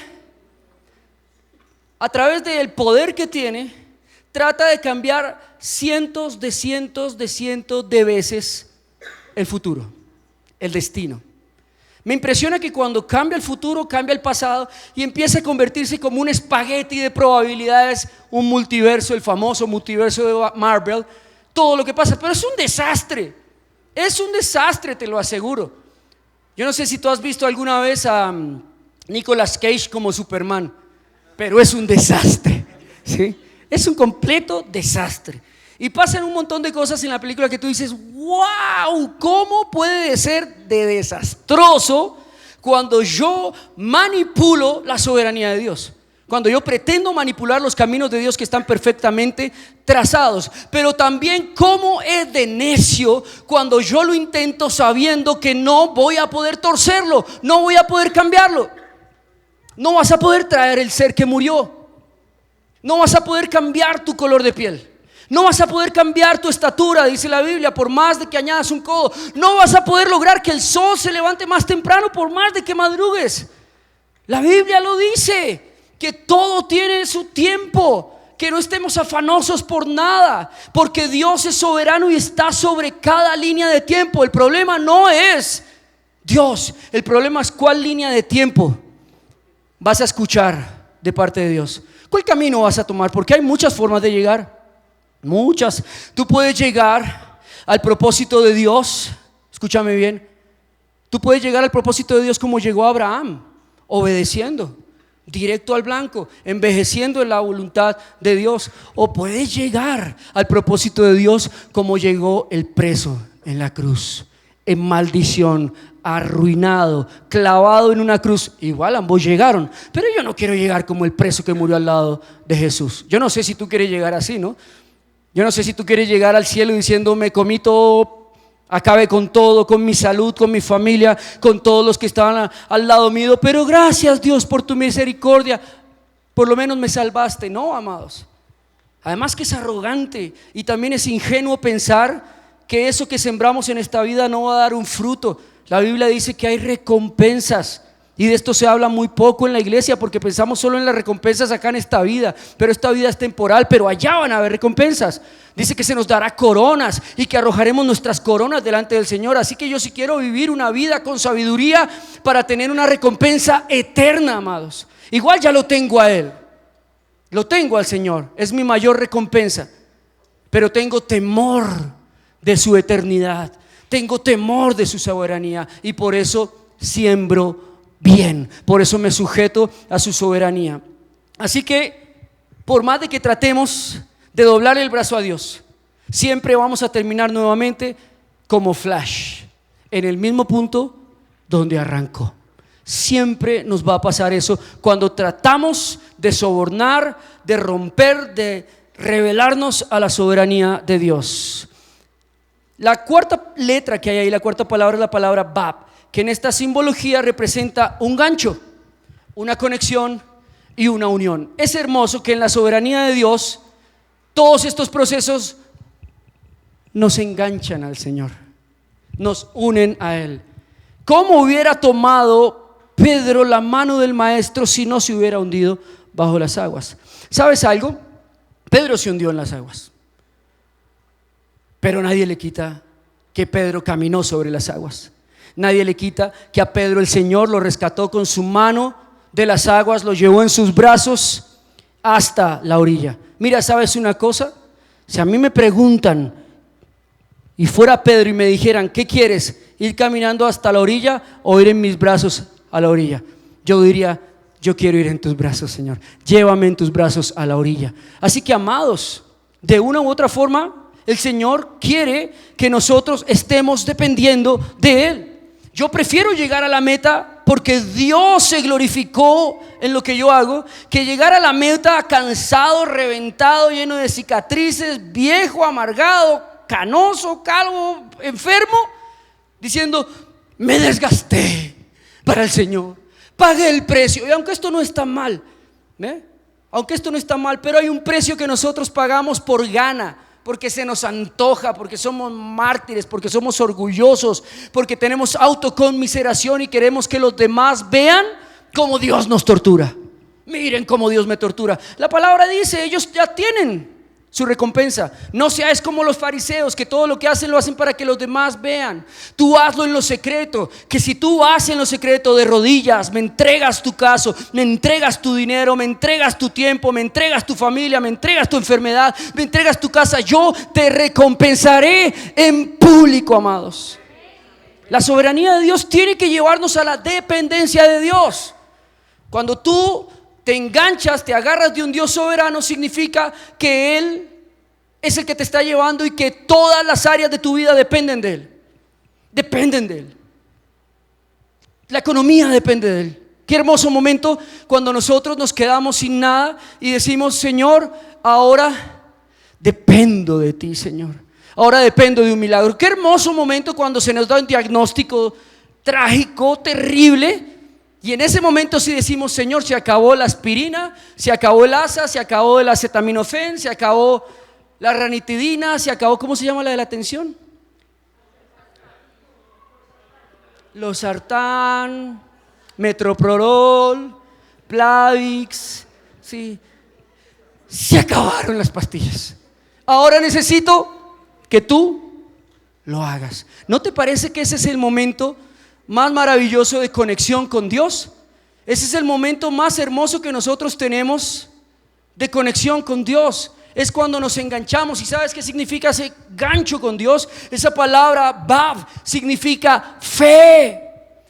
a través del poder que tiene, trata de cambiar cientos de veces el futuro, el destino. Me impresiona que cuando cambia el futuro, cambia el pasado y empieza a convertirse como un espagueti de probabilidades, un multiverso, el famoso multiverso de Marvel, todo lo que pasa. Pero es un desastre, te lo aseguro. Yo no sé si tú has visto alguna vez a Nicolas Cage como Superman, pero es un desastre, ¿sí? Es un completo desastre. Y pasan un montón de cosas en la película que tú dices: wow, ¿cómo puede ser de desastroso cuando yo manipulo la soberanía de Dios? Cuando yo pretendo manipular los caminos de Dios que están perfectamente trazados. Pero también cómo es de necio cuando yo lo intento sabiendo que no voy a poder torcerlo, no voy a poder cambiarlo. No vas a poder traer el ser que murió. No vas a poder cambiar tu color de piel. No vas a poder cambiar tu estatura, dice la Biblia, por más de que añadas un codo. No vas a poder lograr que el sol se levante más temprano por más de que madrugues. La Biblia lo dice, que todo tiene su tiempo, que no estemos afanosos por nada, porque Dios es soberano y está sobre cada línea de tiempo. El problema no es Dios, el problema es cuál línea de tiempo vas a escuchar de parte de Dios. ¿Cuál camino vas a tomar? Porque hay muchas formas de llegar. Muchas. Tú puedes llegar al propósito de Dios. Escúchame bien. Tú puedes llegar al propósito de Dios como llegó Abraham, obedeciendo, directo al blanco, envejeciendo en la voluntad de Dios. O puedes llegar al propósito de Dios como llegó el preso en la cruz, en maldición, arruinado, clavado en una cruz. Igual ambos llegaron, pero yo no quiero llegar como el preso que murió al lado de Jesús. Yo no sé si tú quieres llegar así, ¿no? Yo no sé si tú quieres llegar al cielo diciendo: me comí todo acabé con todo, con mi salud, con mi familia, con todos los que estaban al lado mío, pero gracias Dios por tu misericordia, por lo menos me salvaste. No, amados. Además que es arrogante y también es ingenuo pensar que eso que sembramos en esta vida no va a dar un fruto. La Biblia dice que hay recompensas y de esto se habla muy poco en la iglesia porque pensamos solo en las recompensas acá en esta vida, pero esta vida es temporal, pero allá van a haber recompensas. Dice que se nos dará coronas y que arrojaremos nuestras coronas delante del Señor. Así que yo sí quiero vivir una vida con sabiduría para tener una recompensa eterna, amados. Igual ya lo tengo a Él, lo tengo al Señor, es mi mayor recompensa, pero tengo temor de su eternidad, tengo temor de su soberanía y por eso siembro bien, por eso me sujeto a su soberanía. Así que por más de que tratemos de doblar el brazo a Dios, siempre vamos a terminar nuevamente como Flash, en el mismo punto donde arrancó. Siempre nos va a pasar eso cuando tratamos de sobornar, de romper, de rebelarnos a la soberanía de Dios. La cuarta letra que hay ahí, la cuarta palabra es la palabra Bab, que en esta simbología representa un gancho, una conexión y una unión. Es hermoso que en la soberanía de Dios todos estos procesos nos enganchan al Señor, nos unen a Él. ¿Cómo hubiera tomado Pedro la mano del maestro si no se hubiera hundido bajo las aguas? ¿Sabes algo? Pedro se hundió en las aguas, pero nadie le quita que Pedro caminó sobre las aguas. Nadie le quita que a Pedro el Señor lo rescató con su mano de las aguas, lo llevó en sus brazos hasta la orilla. Mira, ¿sabes una cosa? Si a mí me preguntan y fuera Pedro y me dijeran, ¿qué quieres? ¿Ir caminando hasta la orilla o ir en mis brazos a la orilla? Yo diría, yo quiero ir en tus brazos, Señor. Llévame en tus brazos a la orilla. Así que, amados, de una u otra forma, el Señor quiere que nosotros estemos dependiendo de Él. Yo prefiero llegar a la meta porque Dios se glorificó en lo que yo hago, que llegar a la meta cansado, reventado, lleno de cicatrices, viejo, amargado, canoso, calvo, enfermo, diciendo, me desgasté para el Señor, pagué el precio. Y aunque esto no está mal, aunque esto no está mal, pero hay un precio que nosotros pagamos por gana, porque se nos antoja, porque somos mártires, porque somos orgullosos, porque tenemos autoconmiseración y queremos que los demás vean cómo Dios nos tortura. Miren cómo Dios me tortura. La palabra dice, ellos ya tienen su recompensa. No seáis como los fariseos, que todo lo que hacen lo hacen para que los demás vean. Tú hazlo en lo secreto, que si tú haces en lo secreto de rodillas, me entregas tu caso, me entregas tu dinero, me entregas tu tiempo, me entregas tu familia, me entregas tu enfermedad, me entregas tu casa, yo te recompensaré en público, amados. La soberanía de Dios tiene que llevarnos a la dependencia de Dios. Cuando tú te enganchas, te agarras de un Dios soberano, significa que Él es el que te está llevando y que todas las áreas de tu vida dependen de Él. Dependen de Él. La economía depende de Él. Qué hermoso momento cuando nosotros nos quedamos sin nada y decimos, Señor, ahora dependo de ti, Señor. Ahora dependo de un milagro. Qué hermoso momento cuando se nos da un diagnóstico trágico, terrible. Y en ese momento sí decimos, Señor, se acabó la aspirina, se acabó el ASA, se acabó el acetaminofén, se acabó la ranitidina, se acabó, ¿cómo se llama la de la tensión? Losartán, metoprolol, Plavix, sí. Se acabaron las pastillas. Ahora necesito que tú lo hagas. ¿No te parece que ese es el momento más maravilloso de conexión con Dios? Ese es el momento más hermoso que nosotros tenemos de conexión con Dios. Es cuando nos enganchamos. ¿Y sabes qué significa ese gancho con Dios? Esa palabra Bab significa fe.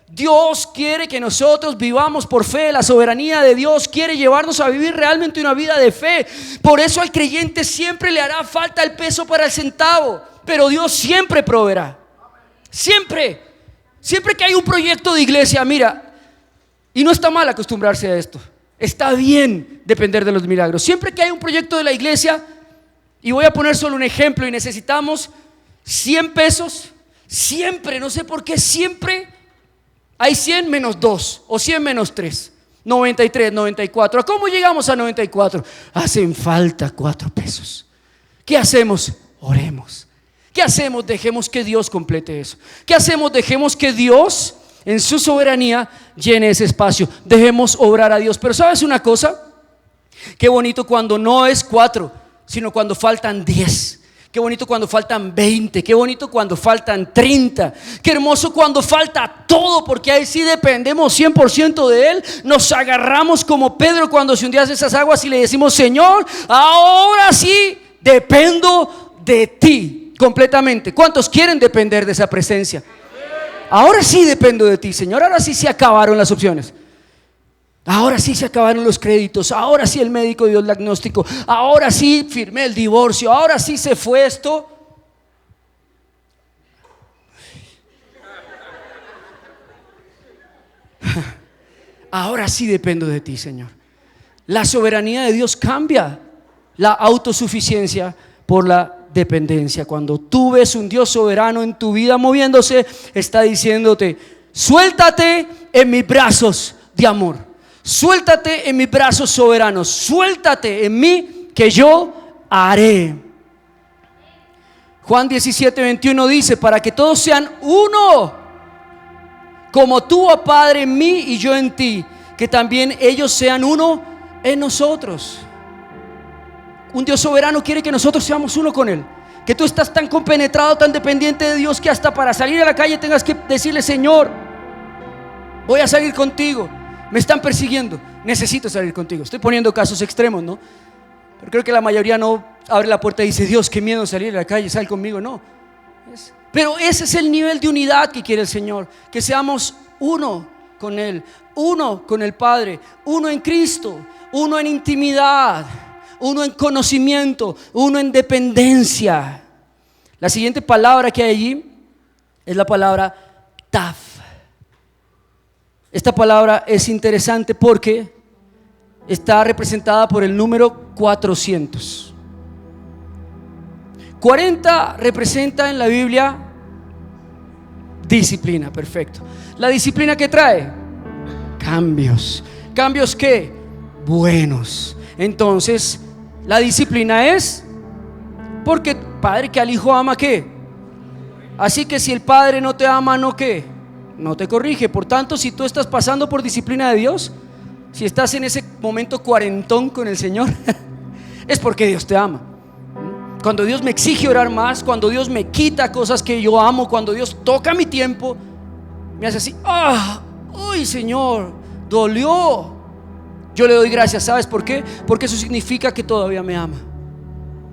Dios quiere que nosotros vivamos por fe. La soberanía de Dios quiere llevarnos a vivir realmente una vida de fe. Por eso al creyente siempre le hará falta el peso para el centavo, pero Dios siempre proveerá. Siempre. Siempre que hay un proyecto de iglesia, mira, y no está mal acostumbrarse a esto, está bien depender de los milagros. Siempre que hay un proyecto de la iglesia, y voy a poner solo un ejemplo, y necesitamos 100 pesos, Siempre, no sé por qué, siempre hay 100 menos 2 o 100 menos 3. 93, 94. ¿Cómo llegamos a 94? Hacen falta 4 pesos. ¿Qué hacemos? Oremos. ¿Qué hacemos? Dejemos que Dios complete eso. ¿Qué hacemos? Dejemos que Dios en su soberanía llene ese espacio. Dejemos obrar a Dios. Pero ¿sabes una cosa? Qué bonito cuando no es 4, sino cuando faltan 10. Qué bonito cuando faltan 20, qué bonito cuando faltan 30, qué hermoso cuando falta todo, porque ahí sí dependemos 100% de Él. Nos agarramos como Pedro cuando se hundía esas aguas y le decimos: Señor, ahora sí dependo de ti completamente. ¿Cuántos quieren depender de esa presencia? Ahora sí dependo de ti, Señor. Ahora sí se acabaron las opciones. Ahora sí se acabaron los créditos. Ahora sí el médico dio el diagnóstico. Ahora sí firmé el divorcio. Ahora sí se fue esto. Ahora sí dependo de ti, Señor. La soberanía de Dios cambia la autosuficiencia por la dependencia. Cuando tú ves un Dios soberano en tu vida moviéndose, está diciéndote: suéltate en mis brazos de amor. Suéltate en mis brazos soberanos. Suéltate en mí, que yo haré. Juan 17:21 dice: para que todos sean uno, como tú, oh Padre, en mí y yo en ti, que también ellos sean uno en nosotros. Un Dios soberano quiere que nosotros seamos uno con Él. Que tú estás tan compenetrado, tan dependiente de Dios, que hasta para salir a la calle tengas que decirle: Señor, voy a salir contigo. Me están persiguiendo, necesito salir contigo. Estoy poniendo casos extremos, ¿no? Pero creo que la mayoría no abre la puerta y dice: Dios, qué miedo salir a la calle, sal conmigo. No. Pero ese es el nivel de unidad que quiere el Señor. Que seamos uno con Él, uno con el Padre, uno en Cristo, uno en intimidad, uno en conocimiento, uno en dependencia. La siguiente palabra que hay allí es la palabra taf. Esta palabra es interesante porque está representada por el número 400. 40 representa en la Biblia disciplina, perfecto. ¿La disciplina qué trae? Cambios. ¿Cambios qué? Buenos. Entonces, la disciplina es porque padre que al hijo ama, ¿qué? Así que si el padre no te ama, ¿no qué? No te corrige. Por tanto, si tú estás pasando por disciplina de Dios, si estás en ese momento cuarentón con el Señor, es porque Dios te ama. Cuando Dios me exige orar más, cuando Dios me quita cosas que yo amo, cuando Dios toca mi tiempo, me hace así: uy, Señor, dolió. Yo le doy gracias. ¿Sabes por qué? Porque eso significa que todavía me ama.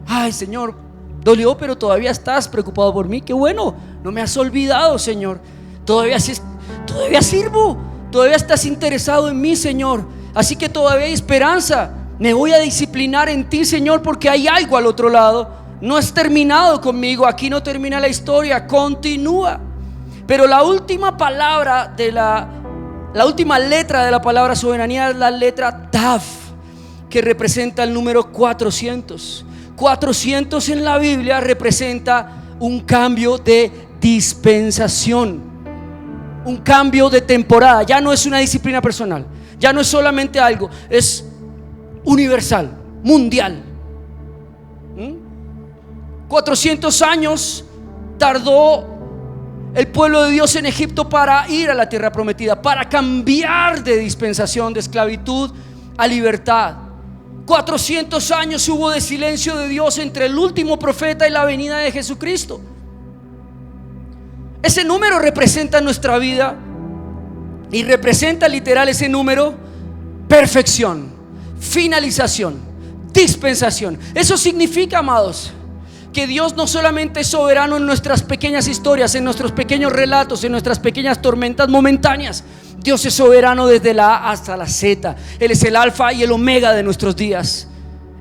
Ay, Señor, dolió, pero todavía estás preocupado por mí. Qué bueno, no me has olvidado, Señor. Todavía sirvo, todavía estás interesado en mí, Señor. Así que todavía hay esperanza. Me voy a disciplinar en ti, Señor, porque hay algo al otro lado. No has terminado conmigo, aquí no termina la historia, continúa. Pero la última palabra de la última letra de la palabra soberanía es la letra Taf, que representa el número 400. 400 en la Biblia representa un cambio de dispensación, un cambio de temporada. Ya no es una disciplina personal, ya no es solamente algo, es universal, mundial. 400 años tardó el pueblo de Dios en Egipto para ir a la tierra prometida, para cambiar de dispensación de esclavitud a libertad. 400 años hubo de silencio de Dios entre el último profeta y la venida de Jesucristo. Ese número representa nuestra vida y representa literal ese número perfección, finalización, dispensación. Eso significa, amados, que Dios no solamente es soberano en nuestras pequeñas historias, en nuestros pequeños relatos, en nuestras pequeñas tormentas momentáneas. Dios es soberano desde la A hasta la Z. Él es el alfa y el omega de nuestros días.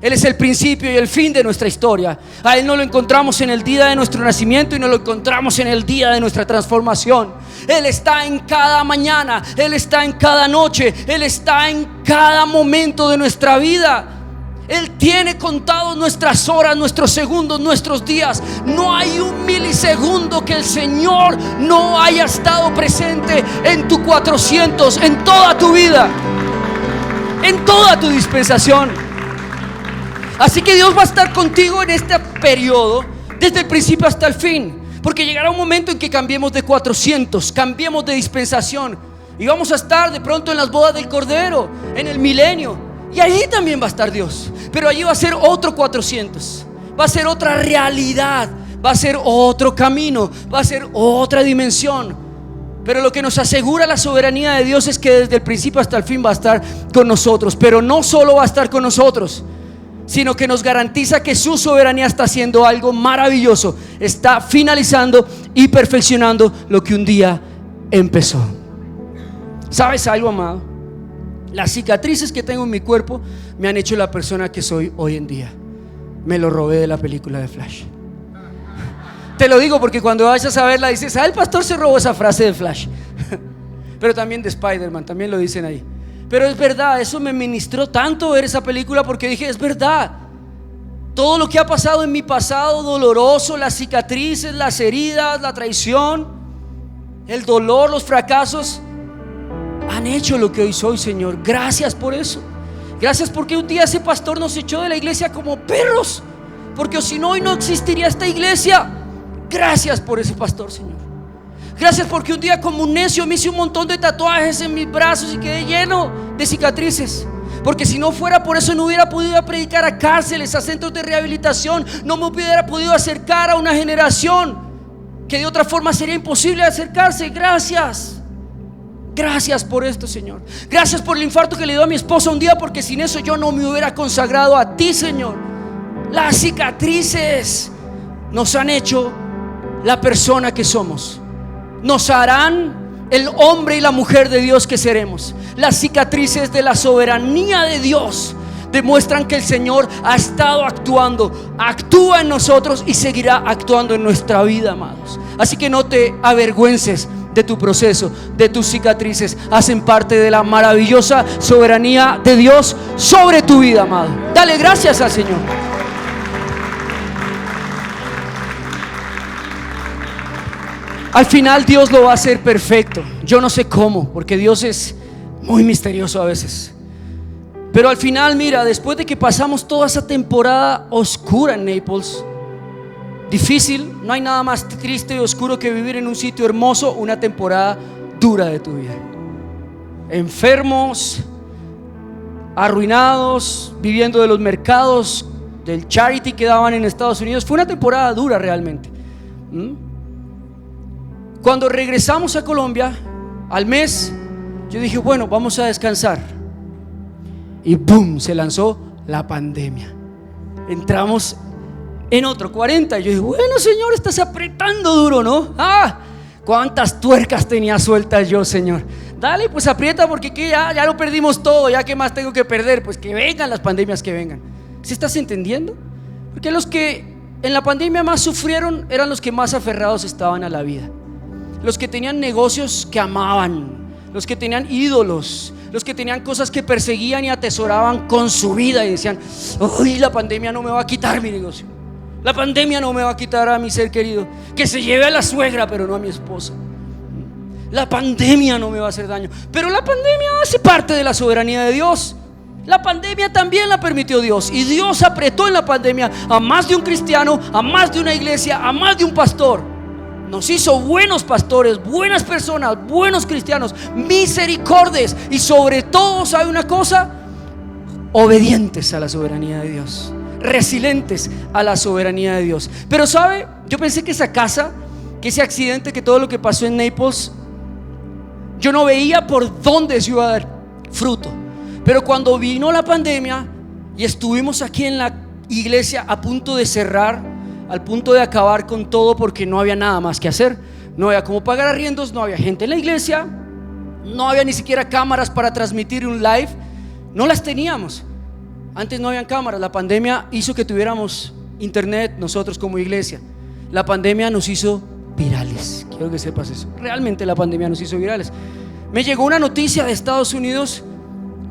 Él es el principio y el fin de nuestra historia. A Él no lo encontramos en el día de nuestro nacimiento y no lo encontramos en el día de nuestra transformación. Él está en cada mañana, Él está en cada noche, Él está en cada momento de nuestra vida. Él tiene contados nuestras horas, nuestros segundos, nuestros días. No hay un milisegundo que el Señor no haya estado presente en tu 400, en toda tu vida, en toda tu dispensación. Así que Dios va a estar contigo en este periodo, desde el principio hasta el fin. Porque llegará un momento en que cambiemos de 400, cambiemos de dispensación, y vamos a estar de pronto en las bodas del Cordero, en el milenio, y allí también va a estar Dios. Pero allí va a ser otro 400, va a ser otra realidad, va a ser otro camino, va a ser otra dimensión. Pero lo que nos asegura la soberanía de Dios es que desde el principio hasta el fin va a estar con nosotros. Pero no solo va a estar con nosotros, sino que nos garantiza que su soberanía está haciendo algo maravilloso. Está finalizando y perfeccionando lo que un día empezó. ¿Sabes algo, amado? Las cicatrices que tengo en mi cuerpo me han hecho la persona que soy hoy en día. Me lo robé de la película de Flash. Te lo digo porque cuando vayas a verla dices: el pastor se robó esa frase de Flash. Pero también de Spider-Man, también lo dicen ahí. Pero es verdad, eso me ministró tanto ver esa película, porque dije: es verdad, todo lo que ha pasado en mi pasado doloroso, las cicatrices, las heridas, la traición, el dolor, los fracasos, han hecho lo que hoy soy, Señor. Gracias por eso. Gracias porque un día ese pastor nos echó de la iglesia como perros, porque si no, hoy no existiría esta iglesia. Gracias por ese pastor, Señor. Gracias porque un día como un necio me hice un montón de tatuajes en mis brazos y quedé lleno de cicatrices. Porque si no fuera por eso no hubiera podido predicar a cárceles, a centros de rehabilitación. No me hubiera podido acercar a una generación que de otra forma sería imposible acercarse. Gracias. Gracias por esto, Señor. Gracias por el infarto que le dio a mi esposa un día, porque sin eso yo no me hubiera consagrado a ti, Señor. Las cicatrices nos han hecho la persona que somos. Nos harán el hombre y la mujer de Dios que seremos. Las cicatrices de la soberanía de Dios demuestran que el Señor ha estado actuando, actúa en nosotros y seguirá actuando en nuestra vida, amados. Así que no te avergüences de tu proceso, de tus cicatrices. Hacen parte de la maravillosa soberanía de Dios sobre tu vida, amado. Dale gracias al Señor. Al final Dios lo va a hacer perfecto. Yo no sé cómo, porque Dios es muy misterioso a veces. Pero al final, mira, después de que pasamos toda esa temporada oscura en Naples, difícil, no hay nada más triste y oscuro que vivir en un sitio hermoso una temporada dura de tu vida. Enfermos, arruinados, viviendo de los mercados, del charity que daban en Estados Unidos. Fue una temporada dura realmente. Cuando regresamos a Colombia, al mes, yo dije: bueno, vamos a descansar. Y ¡boom! Se lanzó la pandemia. Entramos en otro 40. Y yo dije: bueno, Señor, estás apretando duro, ¿no? Cuántas tuercas tenía sueltas yo, Señor. Dale, pues aprieta, porque ya lo perdimos todo. Ya, ¿qué más tengo que perder? Pues que vengan las pandemias, que vengan. ¿Sí estás entendiendo? Porque los que en la pandemia más sufrieron eran los que más aferrados estaban a la vida. Los que tenían negocios que amaban, los que tenían ídolos, los que tenían cosas que perseguían y atesoraban con su vida y decían: uy, la pandemia no me va a quitar mi negocio, la pandemia no me va a quitar a mi ser querido, que se lleve a la suegra pero no a mi esposa. La pandemia no me va a hacer daño. Pero la pandemia hace parte de la soberanía de Dios. La pandemia también la permitió Dios, y Dios apretó en la pandemia a más de un cristiano, a más de una iglesia, a más de un pastor. Nos hizo buenos pastores, buenas personas, buenos cristianos, misericordias, y sobre todo, ¿sabe una cosa? Obedientes a la soberanía de Dios, resilientes a la soberanía de Dios. Pero ¿sabe? Yo pensé que esa casa, que ese accidente, que todo lo que pasó en Naples, yo no veía por dónde eso iba a dar fruto. Pero cuando vino la pandemia y estuvimos aquí en la iglesia a punto de cerrar, al punto de acabar con todo, porque no había nada más que hacer, no había cómo pagar arriendos, no había gente en la iglesia, no había ni siquiera cámaras para transmitir un live, no las teníamos. Antes no habían cámaras. La pandemia hizo que tuviéramos internet nosotros como iglesia. La pandemia nos hizo virales. Quiero que sepas eso. Realmente la pandemia nos hizo virales. Me llegó una noticia de Estados Unidos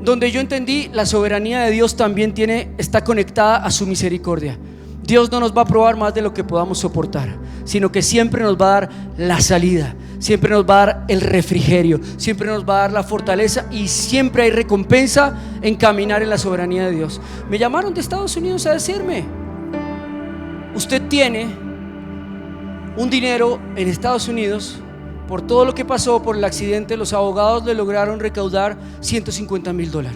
donde yo entendí la soberanía de Dios también está conectada a su misericordia. Dios no nos va a probar más de lo que podamos soportar, sino que siempre nos va a dar la salida, siempre nos va a dar el refrigerio, siempre nos va a dar la fortaleza, y siempre hay recompensa en caminar en la soberanía de Dios. Me llamaron de Estados Unidos a decirme: usted tiene un dinero en Estados Unidos. Por todo lo que pasó, por el accidente, los abogados le lograron recaudar $150,000.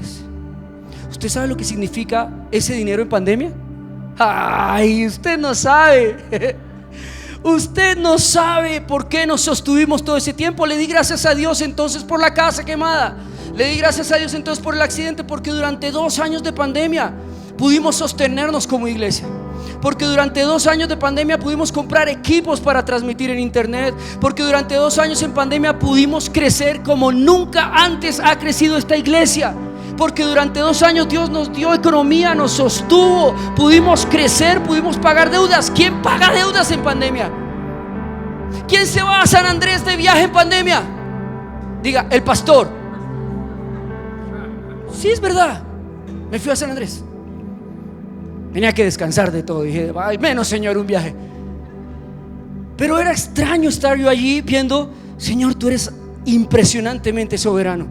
¿Usted sabe lo que significa ese dinero en pandemia? Ay, usted no sabe. Usted no sabe por qué nos sostuvimos todo ese tiempo. Le di gracias a Dios entonces por la casa quemada. Le di gracias a Dios entonces por el accidente, porque durante 2 años de pandemia pudimos sostenernos como iglesia. Porque durante 2 años de pandemia pudimos comprar equipos para transmitir en internet. Porque durante 2 años en pandemia pudimos crecer como nunca antes ha crecido esta iglesia. Porque durante 2 años Dios nos dio economía, nos sostuvo, pudimos crecer, pudimos pagar deudas. ¿Quién paga deudas en pandemia? ¿Quién se va a San Andrés de viaje en pandemia? Diga, el pastor. Sí, es verdad, me fui a San Andrés. Tenía que descansar de todo. Dije, ay, menos, Señor, un viaje. Pero era extraño estar yo allí viendo: Señor, tú eres impresionantemente soberano.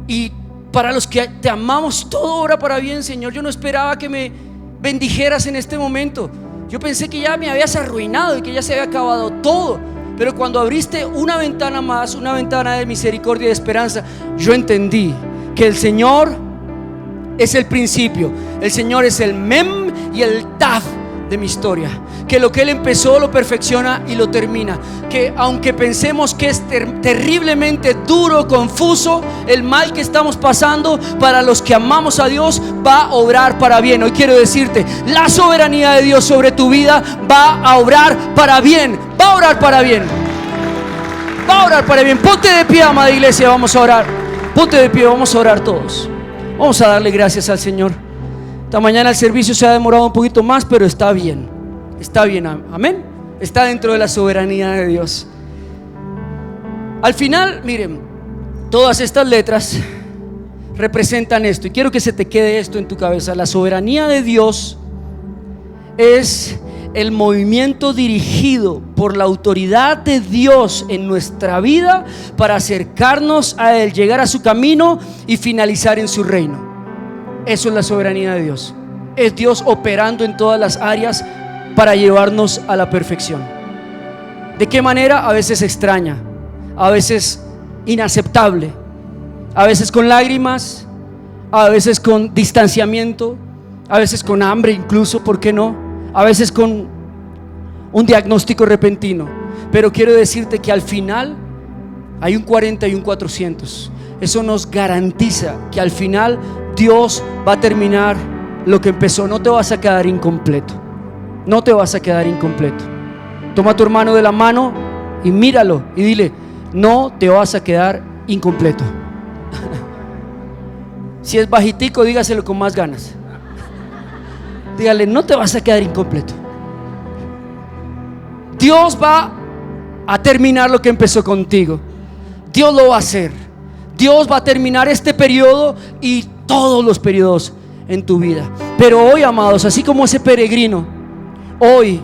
Y para los que te amamos, todo obra para bien, Señor. Yo no esperaba que me bendijeras en este momento. Yo pensé que ya me habías arruinado y que ya se había acabado todo. Pero cuando abriste una ventana más, una ventana de misericordia y de esperanza, yo entendí que el Señor es el principio, el Señor es el mem y el taf de mi historia. Que lo que Él empezó lo perfecciona y lo termina. Que aunque pensemos que es terriblemente duro, confuso el mal que estamos pasando, para los que amamos a Dios va a obrar para bien. Hoy quiero decirte: la soberanía de Dios sobre tu vida va a obrar para bien. Va a obrar para bien. Va a obrar para bien. Ponte de pie, amada iglesia, vamos a orar. Ponte de pie, vamos a orar todos. Vamos a darle gracias al Señor. Esta mañana el servicio se ha demorado un poquito más, pero está bien. Está bien, amén. Está dentro de la soberanía de Dios. Al final, miren, todas estas letras representan esto, y quiero que se te quede esto en tu cabeza. La soberanía de Dios es el movimiento dirigido por la autoridad de Dios en nuestra vida para acercarnos a Él, llegar a su camino y finalizar en su reino. Eso es la soberanía de Dios. Es Dios operando en todas las áreas para llevarnos a la perfección. ¿De qué manera? A veces extraña, a veces inaceptable, a veces con lágrimas, a veces con distanciamiento, a veces con hambre incluso, ¿por qué no? A veces con un diagnóstico repentino. Pero quiero decirte que al final hay un 40 y un 400. Eso nos garantiza que al final Dios va a terminar lo que empezó. No te vas a quedar incompleto. No te vas a quedar incompleto. Toma a tu hermano de la mano y míralo y dile: no te vas a quedar incompleto. Si es bajitico, dígaselo con más ganas. Dígale: no te vas a quedar incompleto. Dios va a terminar lo que empezó contigo. Dios lo va a hacer. Dios va a terminar este periodo y todos los periodos en tu vida. Pero hoy, amados, así como ese peregrino, hoy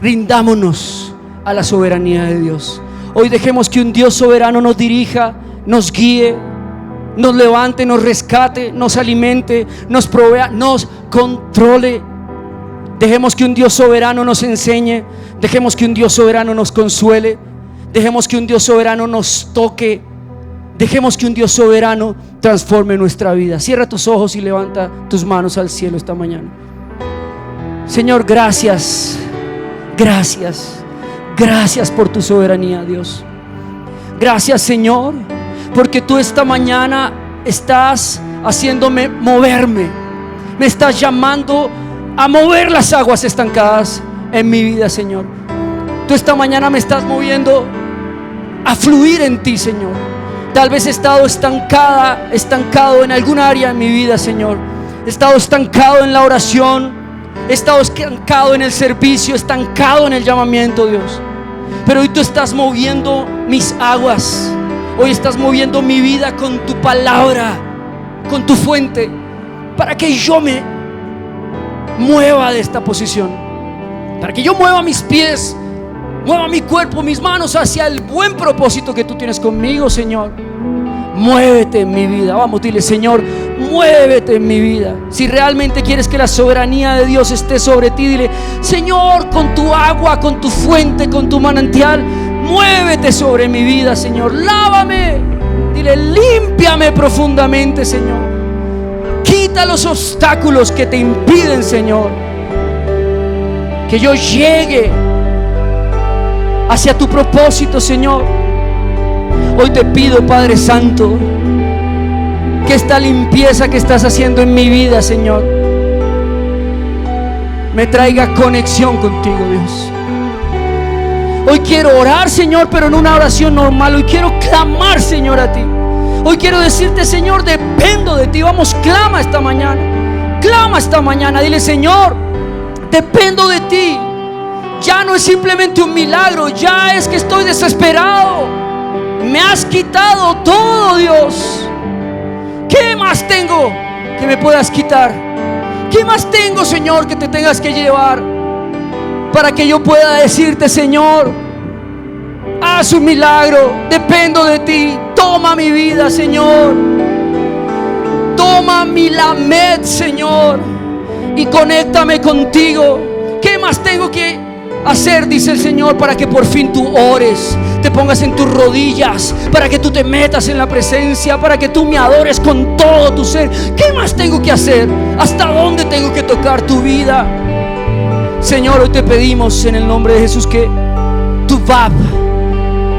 rindámonos a la soberanía de Dios. Hoy dejemos que un Dios soberano nos dirija, nos guíe, nos levante, nos rescate, nos alimente, nos provea, nos controle. Dejemos que un Dios soberano nos enseñe. Dejemos que un Dios soberano nos consuele. Dejemos que un Dios soberano nos toque. Dejemos que un Dios soberano transforme nuestra vida. Cierra tus ojos y levanta tus manos al cielo esta mañana. Señor, gracias. Gracias. Gracias por tu soberanía, Dios. Gracias, Señor, porque tú esta mañana estás haciéndome moverme. Me estás llamando a mover las aguas estancadas en mi vida, Señor. Tú esta mañana me estás moviendo a fluir en ti, Señor. Tal vez he estado estancado en alguna área de mi vida, Señor. He estado estancado en la oración, he estado estancado en el servicio, estancado en el llamamiento, Dios. Pero hoy tú estás moviendo mis aguas. Hoy estás moviendo mi vida con tu palabra. con tu fuente, para que yo me mueva de esta posición, para que yo mueva mis pies, mueva mi cuerpo, mis manos hacia el buen propósito que tú tienes conmigo, Señor. Muévete en mi vida. Vamos, dile: Señor, muévete en mi vida. Si realmente quieres que la soberanía de Dios esté sobre ti, dile: Señor, con tu agua, con tu fuente, con tu manantial, muévete sobre mi vida, Señor. Lávame. Dile: límpiame profundamente, Señor. Quita los obstáculos que te impiden, Señor, que yo llegue hacia tu propósito, Señor. Hoy te pido, Padre Santo, que esta limpieza que estás haciendo en mi vida, Señor, me traiga conexión contigo, Dios. Hoy quiero orar, Señor, pero en una oración normal. Hoy quiero clamar, Señor, a ti. Hoy quiero decirte: Señor, dependo de ti. Vamos, clama esta mañana. Clama esta mañana. Dile: Señor, dependo de ti. Ya no es simplemente un milagro, ya es que estoy desesperado. Me has quitado todo, Dios. ¿Qué más tengo que me puedas quitar? ¿Qué más tengo, Señor, que te tengas que llevar para que yo pueda decirte: Señor, haz un milagro, dependo de ti? Toma mi vida, Señor. Toma mi lamed, Señor, y conéctame contigo. ¿Qué más tengo que hacer, dice el Señor, para que por fin tú ores, te pongas en tus rodillas, para que tú te metas en la presencia, para que tú me adores con todo tu ser? ¿Qué más tengo que hacer? ¿Hasta dónde tengo que tocar tu vida? Señor, hoy te pedimos en el nombre de Jesús que tu VAP,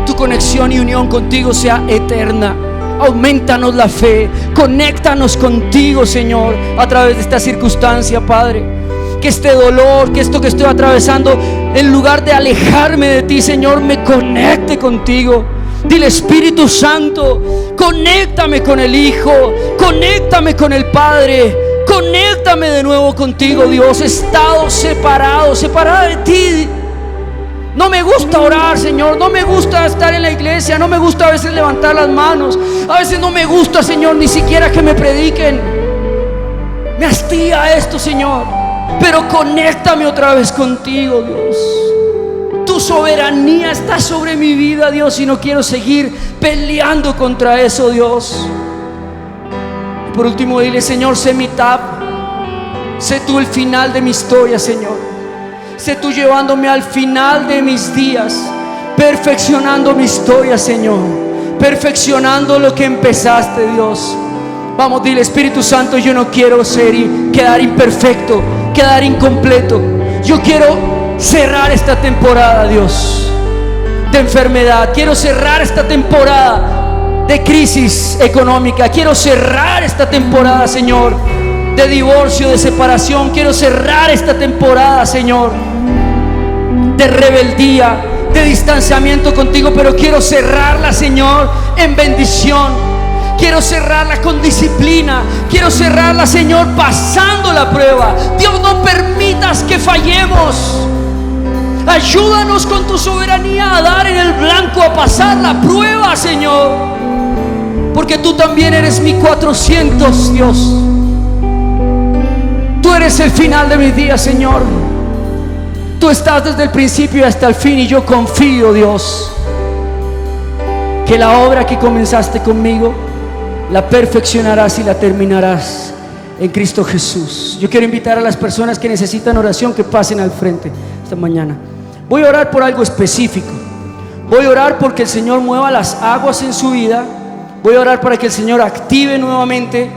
tu conexión y unión contigo sea eterna. Aumentanos la fe, conéctanos contigo, Señor, a través de esta circunstancia, Padre. Que este dolor, que esto que estoy atravesando, en lugar de alejarme de ti, Señor, me conecte contigo. Dile: Espíritu Santo, conéctame con el Hijo, conéctame con el Padre, conéctame de nuevo contigo, Dios. He estado separada de ti. No me gusta orar, Señor. No me gusta estar en la iglesia. No me gusta a veces levantar las manos. A veces no me gusta, Señor, ni siquiera que me prediquen. Me hastía esto, Señor. Pero conéctame otra vez contigo, Dios. Tu soberanía está sobre mi vida, Dios, y no quiero seguir peleando contra eso, Dios. Y por último, dile: Señor, sé mi TAP. Sé tú el final de mi historia, Señor. Sé tú llevándome al final de mis días, perfeccionando mi historia, Señor, perfeccionando lo que empezaste, Dios. Vamos, dile: Espíritu Santo, yo no quiero quedar imperfecto, quedar incompleto. Yo quiero cerrar esta temporada, Dios, de enfermedad. Quiero cerrar esta temporada de crisis económica. Quiero cerrar esta temporada, Señor, de divorcio, de separación. Quiero cerrar esta temporada, Señor, de rebeldía, de distanciamiento contigo. Pero quiero cerrarla, Señor, en bendición. Quiero cerrarla con disciplina. Quiero cerrarla, Señor, pasando la prueba. Dios, no permitas que fallemos. Ayúdanos con tu soberanía a dar en el blanco, a pasar la prueba, Señor. Porque tú también eres mi 400, Dios. Tú eres el final de mis días, Señor. Tú estás desde el principio hasta el fin, y yo confío, Dios, que la obra que comenzaste conmigo la perfeccionarás y la terminarás en Cristo Jesús. Yo quiero invitar a las personas que necesitan oración que pasen al frente esta mañana. Voy a orar por algo específico. Voy a orar porque el Señor mueva las aguas en su vida. Voy a orar para que el Señor active nuevamente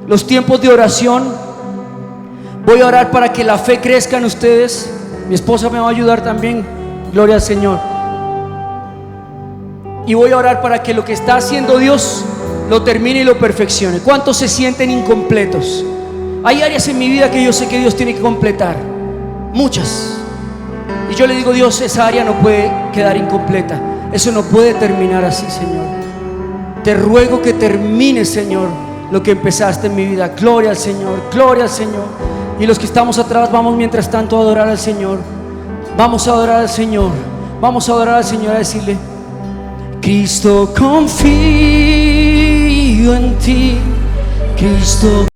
los tiempos de oración. Voy a orar para que la fe crezca en ustedes. Mi esposa me va a ayudar también. Gloria al Señor. Y voy a orar para que lo que está haciendo Dios lo termine y lo perfeccione. ¿Cuántos se sienten incompletos? Hay áreas en mi vida que yo sé que Dios tiene que completar, muchas, y yo le digo: Dios, esa área no puede quedar incompleta. Eso no puede terminar así, Señor. Te ruego que termine, Señor, lo que empezaste en mi vida. Gloria al Señor, gloria al Señor. Y los que estamos atrás, vamos mientras tanto a adorar al Señor. Vamos a adorar al Señor. Vamos a adorar al Señor, a decirle: Cristo, confío confío en ti, Cristo.